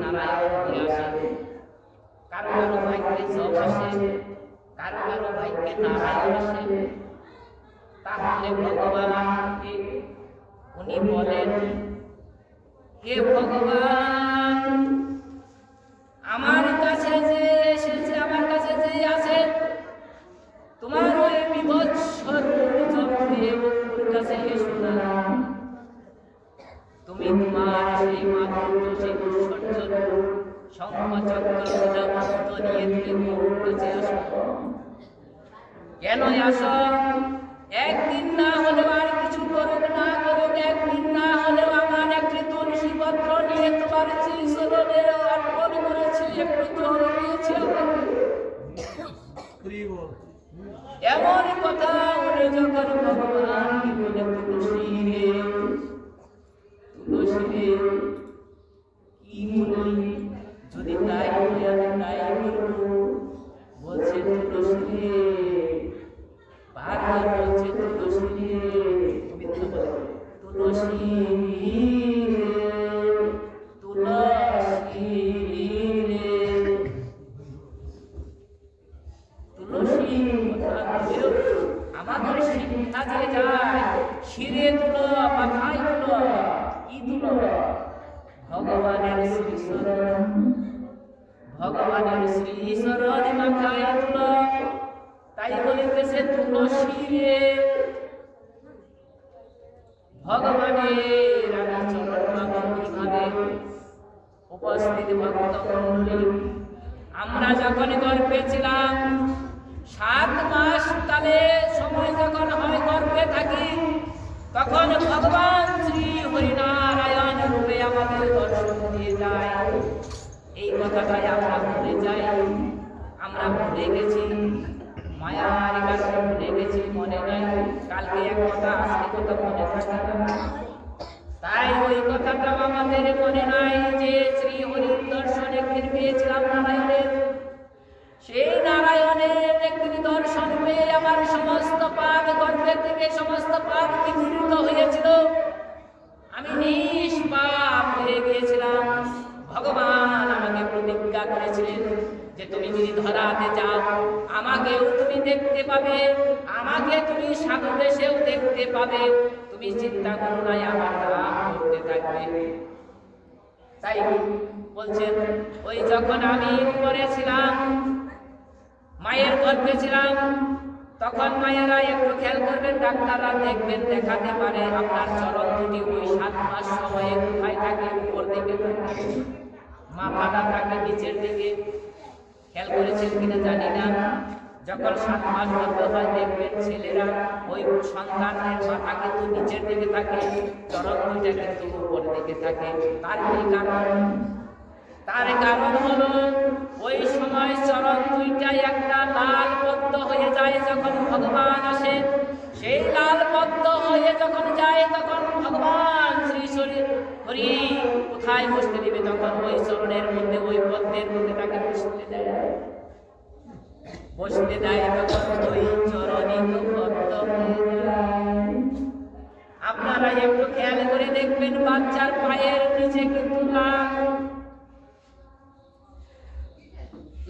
নারায়ণ হয়ে আসে। কারো কারো ভাগ্যে জপ আসে, কারো কারো ভাগ্যে নারায়ণ আসে। তাহলে ভগবানকে উনি বলেন, হে ভগবান, আমার কাছে যে এসেছে, আমার কাছে যে আছে, তোমার ওই বিভৎস কাছে এসো না। তুমি তোমার সেই মাধুর্য, সেই ঐশ্বর্য, শঙ্খচক্র নিয়ে তুমি ওর কাছে আসো। কেন আসো? একদিন না হলেও, আর কিছু করুক না করুক, একদিন না হলেও আমার একটি তুলসী পত্র নিয়ে তোমার শ্রীচরণে অর্পণ করেছি, একটু জল দিয়েছি আমাকে। এমন কথা উনি যখন ভগবানকে বলে, তুলসী রে, তুলসী রে, কি বলি? যদি তাই বলি আমি তাই করব। বলছে তুলসী রে, বারবার বলছে তুলসী রে, মিথ্যা বলে, তুলসী রে, তুলসী রে, তুলসী আমাদের শিক্ষা যে যায়, শিরে তুলো, মাথায় তুলো, কি তুলো? ভগবানের শ্রীচরণ, ভগবানের শ্রীচরণ মাথায় তুলো। তাই বলিতেছে তুলসী রে, ভগবানের আমি চরণ কিভাবে উপস্থিত ভক্ত মণ্ডলী। আমরা যখন গর্ভে ছিলাম, 7 মাস কালে সময় যখন হয় গর্ভে থাকি, তখন ভগবান শ্রী হরিনারায়ণ রূপে আমাদের দর্শন দিয়ে যায়। এই কথাটাই আমরা ভুলে যাই, আমরা ভুলে গেছি, মায়ার কাছে ভুলে গেছি, মনে নাই। কালকে এক কথা, আজকে কথা মনে থাকে না। তাই ওই কথাটা আমাদের মনে নাই যে শ্রী হরির দর্শনে একদিন পেয়েছিলাম নারায়ণের। সেই নারায়ণের একদিন দর্শন পেয়ে আমার সমস্ত পাপ, গর্ভের থেকে সমস্ত পাপ নিবৃত্ত হয়েছিল। আমি নিষ্পাপ হয়ে গিয়েছিলাম। ভগবান আমাকে প্রতিজ্ঞা করেছিলেন যে তুমি যদি ধরাতে যাও, আমাকেও তুমি দেখতে পাবে, আমাকে তুমি সাধু বেশেও দেখতে পাবে। তুমি চিন্তা করো না, আমার নাম করতে থাকবে। তাই বলছেন, ওই যখন আমি উপরে ছিলাম, মায়ের গর্ভে ছিলাম, তখন মায়েরা একটু খেয়াল করবেন, ডাক্তাররা দেখবেন, দেখাতে পারে আপনার চরণ দুটি ওই 7 মাস সময়ে কোথায় থাকে? উপর দিকে থাকে, মাথাটা থাকে নিচের দিকে। খেয়াল করেছেন কিনা জানি না। যখন 7 মাস গর্ভ হয় দেখবেন ছেলেরা ওই সন্তানের মাথা কিন্তু নিচের দিকে থাকে, চরণ দুইটা কিন্তু উপর দিকে থাকে। তার কি কারণ? তার কারণ হলো ওই সময় চরণ দুইটা একটা লাল পদ্ম হয়ে যায়। যখন ভগবান আসে, সেই লাল পদ্ম হয়ে যখন যায়, তখন ভগবান শ্রী হরি কোথায় বসতে দিবে? তখন ওই চরণের মধ্যে, ওই পদ্মের মধ্যে তাকে বসতে দেয়, বসতে দেয়। তখন ওই চরণই তো পদ্ম হয়ে যায়। আপনারা একটু খেয়াল করে দেখবেন, বাচ্চার পায়ের নিচে কিন্তু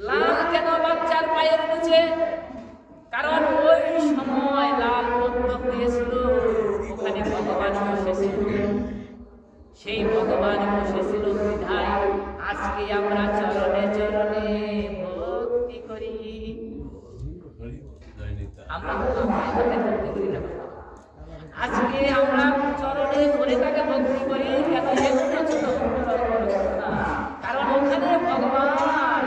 লাল কেন বাচ্চার পায়ের নিচে? কারণ ওই সময় লাল পদ্ম হয়েছিল, ওখানে ভগবান বসেছিল। সেই ভগবান বসেছিল বিধায় আজকে আমরা চরণে চরণে ভক্তি করি। আমরা ভক্তি করি না, আজকে আমরা চরণে ধরে তাকে ভক্তি করি। কেন? কারণ ওখানে ভগবান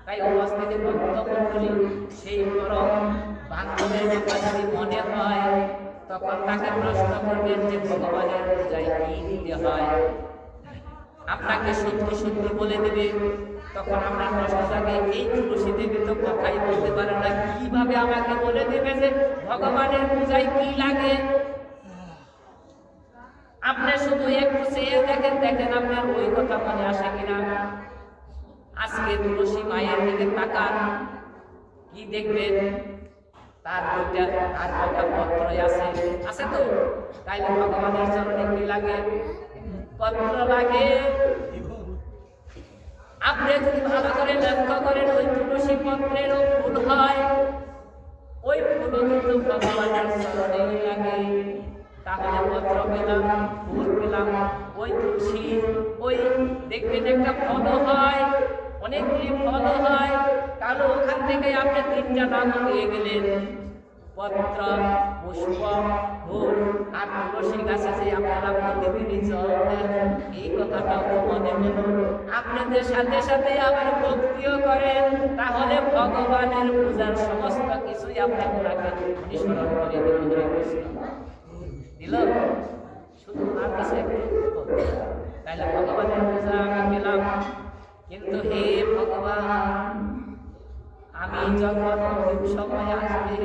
তাই উপস্থিতি ভক্তমণ্ডলী সেই পরম বান্ধবের কথা যদি মনে হয় তখন তাকে প্রশ্ন করবেন যে ভগবানের পূজায় কি দিতে হয়। আপনাকে সত্যি সত্যি বলে দেবে। তখন আপনার প্রশ্ন থাকে, এই তুলসী দেবী তো কথাই বলতে পারে না, কিভাবে আমাকে বলে দেবে যে ভগবানের পূজায় কি লাগে? আপনি শুধু একটু চেয়ে দেখেন আপনার ওই কথা মনে আসে কিনা। আজকে তুলসী মায়ের দিকে তাকান, কি দেখবেন? তার দুইটা আর কয়টা পত্র আছে তো? তাইলে ভগবানের চরণে কি লাগে? পত্র লাগে। আপনি যদি ভালো করে লক্ষ্য করেন, ওই তুলসী পত্রেরও ফুল হয়, ওই ফুলও কিন্তু ভগবানের চরণে লাগে। তাহলে পত্র পেলাম, ফুল পেলাম, ওই তুলসী ওই দেখবেন একটা ফল হয়, অনেকগুলি ফল হয়। তাহলে ওখান থেকে আপনি তিনটা নাম পেয়ে গেলেন, পত্র, পুষ্প, ফুল আর তুলসী গাছে যে আপনারা প্রতিদিনই জল দেন। এই কথাটাও মনে হলো। আপনাদের সাথে সাথে আবার ভক্তিও করেন, তাহলে ভগবানের পূজার সমস্ত কিছুই আপনাকে অনুসরণ করে দিল। শুধু আর কাছে তাহলে ভগবানের পূজা আমি পেলাম। কিন্তু হে ভগবান, আমি যখন সময় আসবে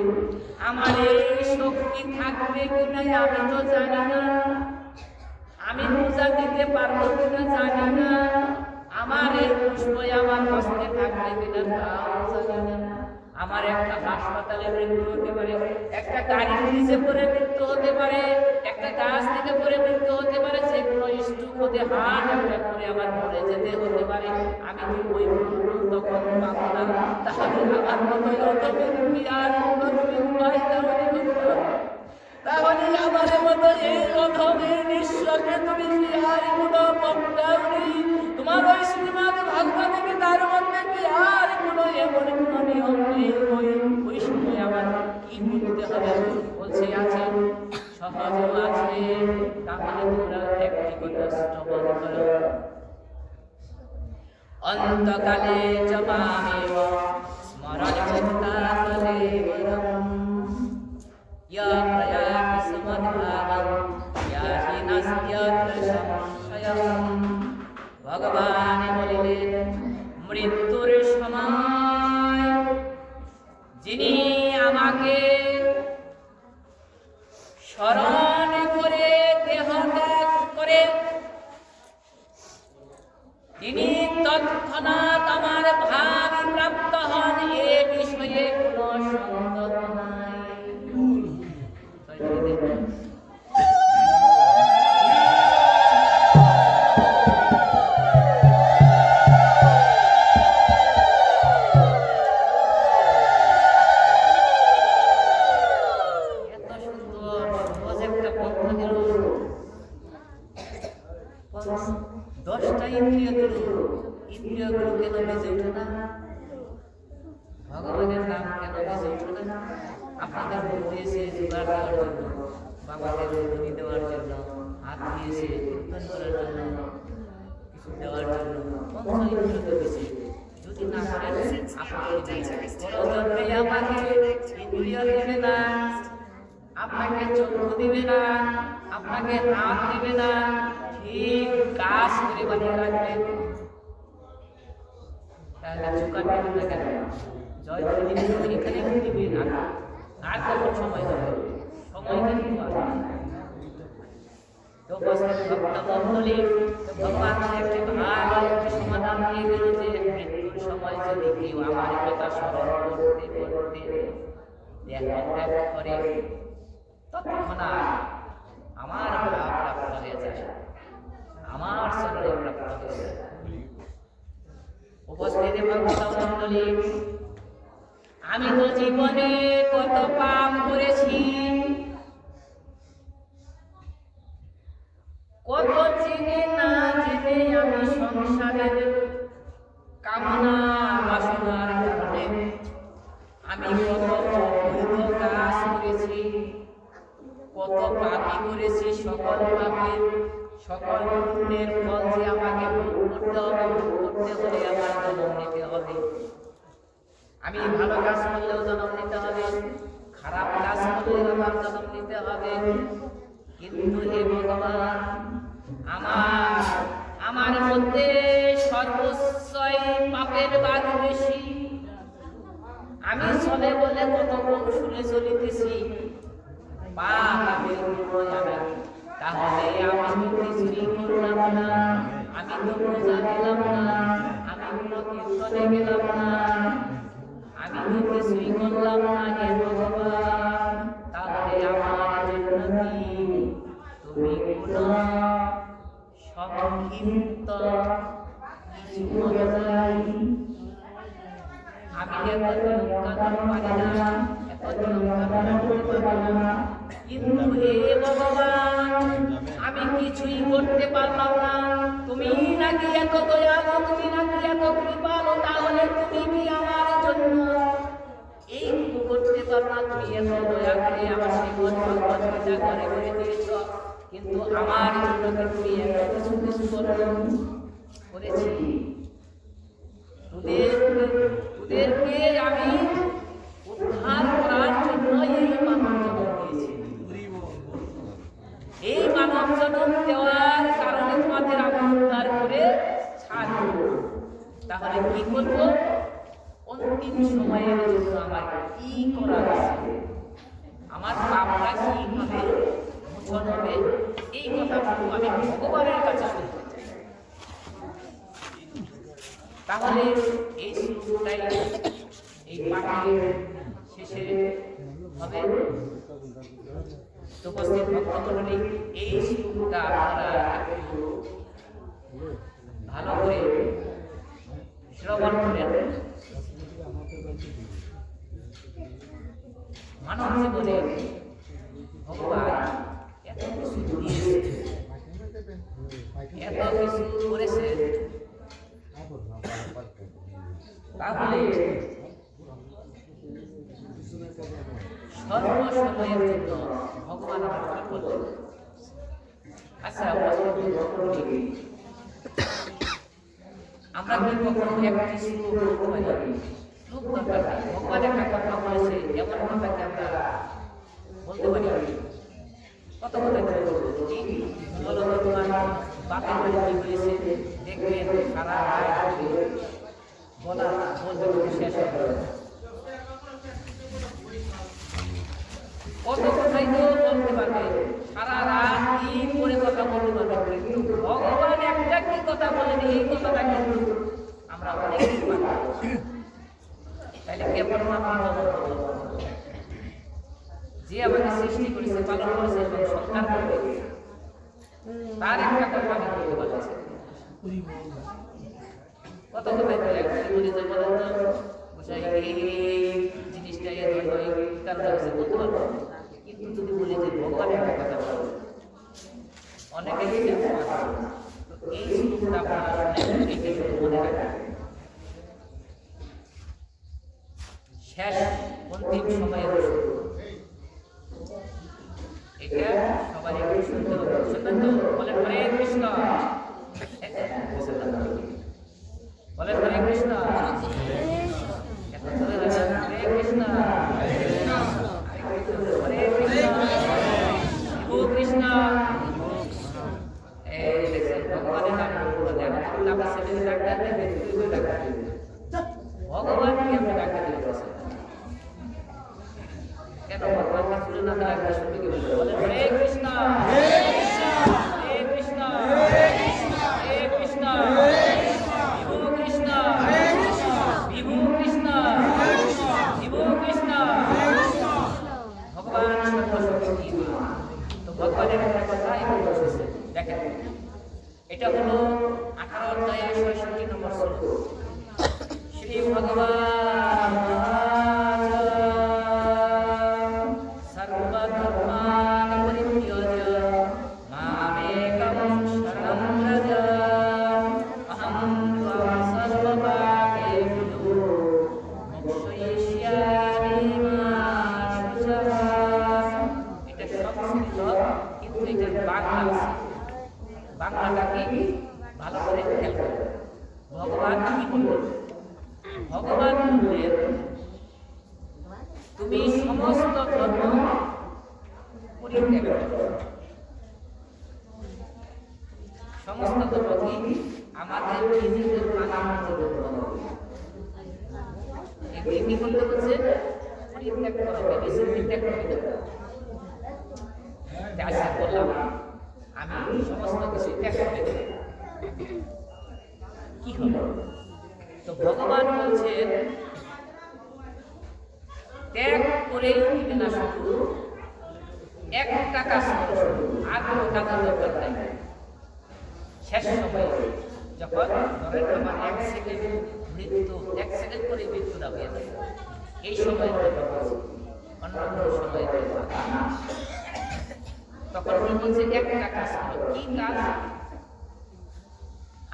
আমার এই শক্তি থাকবে কিনা আমি তো জানি না, আমি পূজা দিতে পারবো কিনা জানি না, আমার এই পুষ্প আমার হস্তে থাকবে কিনা তাও জানি না। আমার একটা হাসপাতালে মৃত্যু হতে পারে, একটা গাড়ির নিচে পড়ে মৃত্যু হতে পারে, একটা গাছ থেকে পড়ে মৃত্যু হতে পারে, যে কোনো স্ট্রোক হতে হার্ট অ্যাটাক করে আমার মরে যেতে হতে পারে। আমি তো ওই তখন পাবো না। তাহলে আমার মতো আর উপায় তাহলে আমার মতো এই অধমের নিঃস্বকে তুমি কি আর কোনো পদ্মাবলী তোমার ওই শ্রীমৎ ভাগবত তার মধ্যে কি আর কোনো এমন কোনো নিয়ম নেই? ওই সময় আমার কি করতে হবে? বলছে আছে, সহজও আছে। তাহলে তোমরা একটি কথা শ্রবণ করো। অন্তকালে জমামেব স্মরণ চিন্তাকলে বরম ইয়া প্রয়াতি সমদ্ভাগম ইয়াহি নাস্ত্যত্র সংশয়ম। ভগবান বলিলেন, মৃত্যুর সময় যিনি আমাকে স্মরণ করে দেহ ত্যাগ করে তিনি তৎক্ষণাৎ আমার ভাব প্রাপ্ত হন, এ বিষয়ে কোন সন্দেহ নাই। এত সুন্দর সহজ একটা পন্থা দিল। 10টা ইন্দ্রিয় দিল, ইন্দ্রিয়গুলো কেন বেজে ওঠে না? ভগবানের নাম কেন বেজে ওঠে না? আপনাদের ভোট দিয়েছে জোগাড় দেওয়ার জন্য, বাবাদের ধ্বনি দেওয়ার জন্য, হাত দিয়েছে কীর্তন করার জন্য, কিছু দেওয়ার জন্য। পঞ্চ ইন্দ্রিয় দিয়েছে, যদি না করেন আপনি আমাকে ইন্দ্রিয় দেবে না, আপনাকে চক্ষু দিবে না, আপনাকে হাত দিবে না, ঠিক কাজ করে বানিয়ে রাখবেন। তাহলে চুকার দেবেন না কেন? জয় করে দিবেন, এখানে দিবেন। আর কখন সময় হবে? সময় কিন্তু আসবে। তো ভক্তমণ্ডলী, ভগবান একটি ভালো একটি সমাধান দিয়ে দিল যে মৃত্যুর সময় যদি কেউ আমার কথা স্মরণ করতে করতে দেহ ত্যাগ করে তৎক্ষণাৎ আমার ভাব প্রাপ্ত হয়ে যায়, আমার চরণে প্রাপ্ত হয়ে যায়। উপস্থিতি ভক্তমণ্ডলী, আমি তো জীবনে কত পাপ করেছি, কত জেনে না জেনে সংসারের কামনা বাসনার কারণে আমি কত অবৈধ কাজ করেছি, কত পাপী করেছি। সকল পাপের সকল পুণ্যের ফল যে আমাকে ভোগ করতে হবে, ভোগ করতে হলে আমার জন্ম নিতে হবে। আমি ভালো কাজ করলেও জন্ম নিতে হবে, খারাপ কাজ করলেও আমার জন্ম নিতে হবে। কিন্তু হে ভগবান, আমার মধ্যে সর্বস্বই পাপের বাদ বেশি। আমি চলে বলে কত কৌশলে চলিতেছি, পাপ আমি তাহলে আমি তো কিছুই করলাম না, আমি তো পূজা দিলাম না, আমি কোনো কীর্তনে গেলাম না, আমি তো কিছুই করলাম না। হে ভগবান, তাহলে আমার জন্য কি তুমি কোনো সংক্ষিপ্ত কিছু মনে নাই? আমি এত নিয়ম পারি না, এত নিয়ম করতে পারি না, কিন্তু হে ভগবান, আমি কিছুই করতে পারলাম না। তুমি নাকি এত দয়ালু, তুমি নাকি এত কৃপালু, তাহলে তুমি কি আমার জন্য এইটুকু করতে পারো না? তুমি এত দয়া করে আমার জীবন ভগবদ্গীতা করে দিয়েছ, কিন্তু আমার জন্য তুমি এত কিছু কিছু করেছি। তোদেরকে আমি উদ্ধার করার জন্য এই মানব জন্ম দিয়েছি। এই মানব জন্ম দেওয়ার কারণে তোমাদের আমি উদ্ধার করে ছাড়ব। তাহলে কি করব? অন্তিম সময়ের জন্য আমার কি করা আছে, আমার পাপটা কিভাবে মোচন হবে, এই কথাটুকু আমি ভগবানের কাছে শুনতে চাই। তাহলে এই শ্লোকটাই এই পাঠের শেষে হবে। উপস্থিত ভক্তমণ্ডলী, এই শ্লোকটা আপনারা একটু ভালো করে শ্রবণ করেন। মানব জীবনে ভগবান এত কিছু দিয়েছে, এত কিছু করেছে, তাহলে সর্বসময়ের জন্য ভগবান আমার কি করলেন? আচ্ছা, আমরা কি কখনো একটি শ্লোক বলতে পারি? শ্লোক দরকার নেই, ভগবান একটা কথা বলেছে, এমন কথাকে আমরা বলতে পারি। কত কথা বলো তো, তোমার বাপের বাড়ি কি হয়েছে দেখবেন, সারা রাত বলা বলতে শেষ হবে। কত কথাই তো বলতে পারবে, সারা রাত দিন করে কথা বলতে পারবে, কিন্তু ভগবান একটা কি কথা বলেন, এই কথাটা কিন্তু আমরা অনেক তাইলে কেবল যে আমাকে সৃষ্টি করেছে, পালন করেছে এবং সংস্কার করবে, তার একটা কথা আমি বলতে পারছি। কত কথাই বলে বলি যে বলেন তো বুঝাই এই জিনিসটা এই কারণে হচ্ছে বলতে পারবো, কিন্তু যদি বলি যে ভগবান একটা কথা বলবে, অনেকে তো এই শ্লোকটা আপনারা মনে রাখবেন। শেষ অন্তিম সময়ের এটা সবাই একটু শুনতে হবে, শুনবেন তো? বলেন হরে কৃষ্ণ, বলেন হরে কৃষ্ণ, হরে কৃষ্ণ, হরে কৃষ্ণ, শিব কৃষ্ণ। এই দেখছেন ভগবানের নাম বলেন, আমরা ছেলে ডাক্তার দেবেন, ভগবানকে আমরা ডাক্তার দিতেছি কেন? ভগবানকে তুলে না দেওয়া একটা শুনতে কি বলবো? বলেন হরে কৃষ্ণ, হরে কৃষ্ণ, হরে কৃষ্ণ, হরে কৃষ্ণ, বিভু কৃষ্ণ, বিভু কৃষ্ণ, বিভু কৃষ্ণ। ভগবান সর্বশক্তি, তো ভগবানের একটা কথা এখানে বসেছে। দেখেন, এটা হলো 18 অধ্যায়ের 66 নম্বর শ্লোক। শ্রী ভগবান সর্বধর্মান পরিত্যজ্য মামেকং শরণং ব্রজ অহং কি করলেন? ভগবান বললেন তুমি সমস্ত ধর্ম পরিত্যাগ করো। সমস্ত ধর্ম কি? আমাদের নিজেদের মানার মতো ধর্ম। এই কি বলতে বলছে? পরিত্যাগ করো, বিবেচনা ত্যাগ করে দেবো। আশা করলাম আমি সমস্ত কিছু ত্যাগ করে দেব, কি হবে? তো ভগবান বলছেন ত্যাগ করেই দিবে না, শুধু একটা কাজ করো, আর কোনো কাজের দরকার নাই। শেষ সময়ে যখন ধরেন আমার 1 সেকেন্ড মৃত্যু, 1 সেকেন্ড করে মৃত্যুটা হয়ে যায়, এই সময়ের কথা বলছি, অন্য কোনো সময়ের কথা। তখন কি বলছে? একটা কাজ করো। কি কাজ?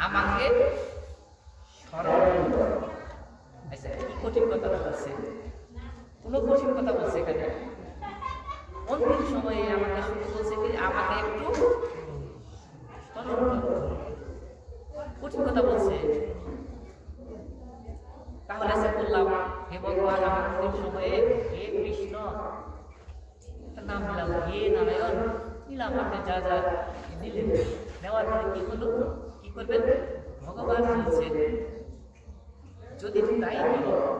আমাকে স্মরণ করো। আচ্ছা, কি কঠিন কথা বলছে? কোনো কঠিন কথা বলছে এখানে? অন্তিম সময়ে আমাকে শুধু বলছে কি আমাকে একটু স্মরণ করো। কঠিন কথা বলছে। তাহলে আশা করলাম হে ভগবান আমার অন্তিম সময়ে হে কৃষ্ণ নাম নিলাম, হে নারায়ণ নিলাম, আপনি যা যা দিলেন, নেওয়ার পরে কি হলো? কি করবেন? ভগবান বলছেন যদি তাই করো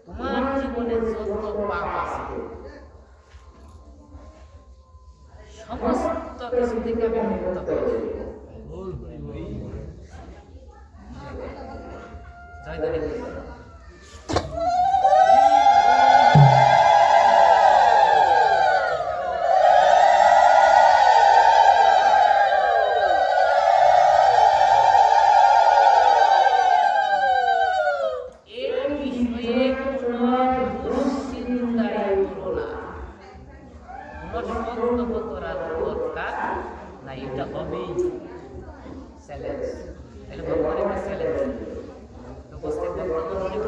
তোমার জীবনে যত পাপ আছে সমস্ত কিছু থেকে আমি মুক্ত করে দেব। জয় ধরে না, এটা হবেই চ্যালেঞ্জ। তাহলে ভগবানের একটা চ্যালেঞ্জ তো বুঝতে পারবো।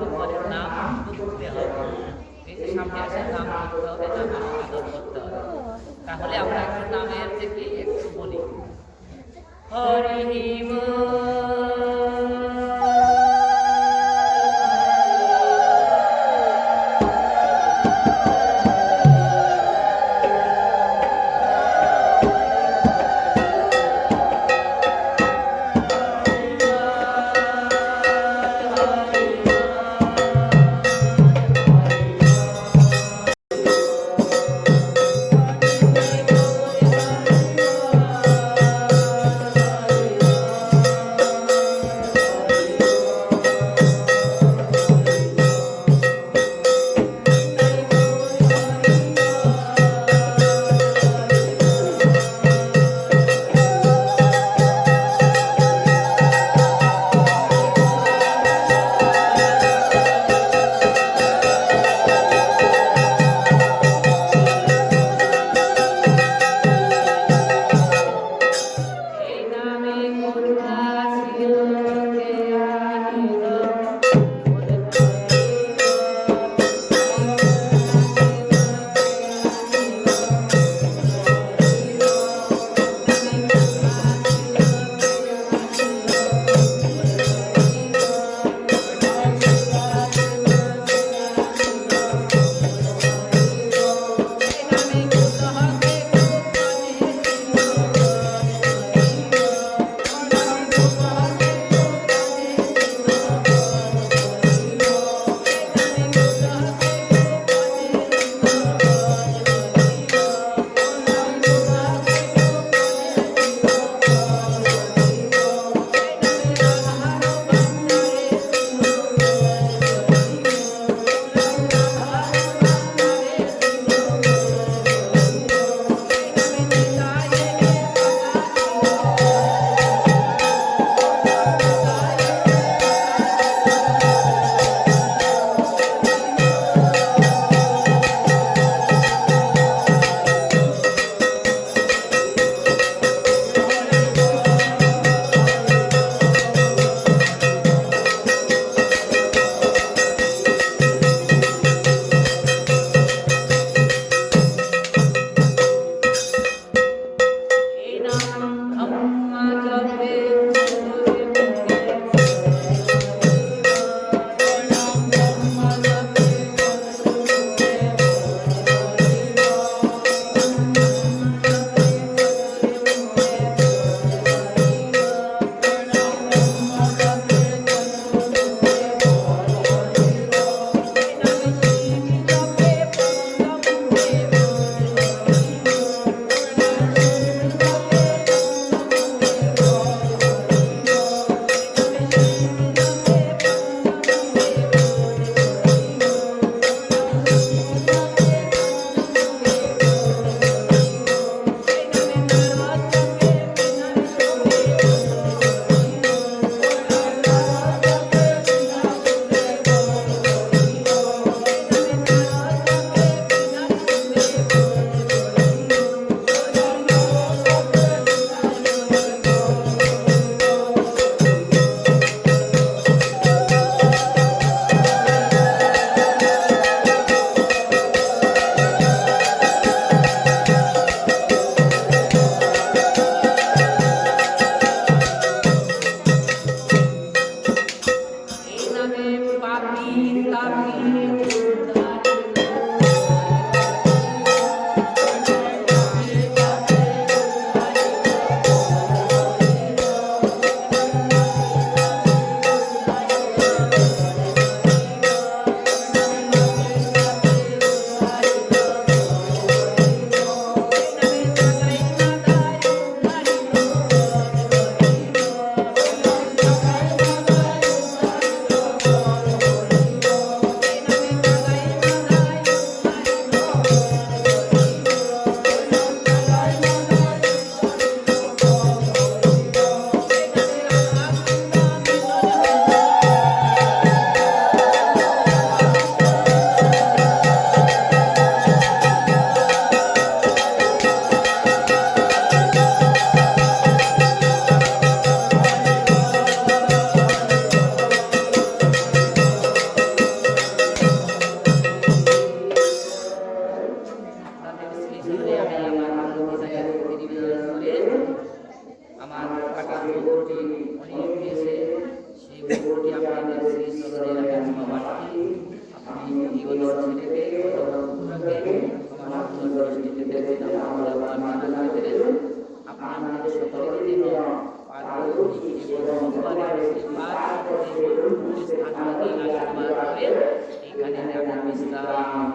রাখেন সবাইকে, আপনি জীবনের ছেলেকে বন্ধুরাকে আমার সুন্দর দৃষ্টিতে দেখেন, আমরা আপনার পেরেছেন আপনাদের সকলের দিন এখানে বিশ্রাম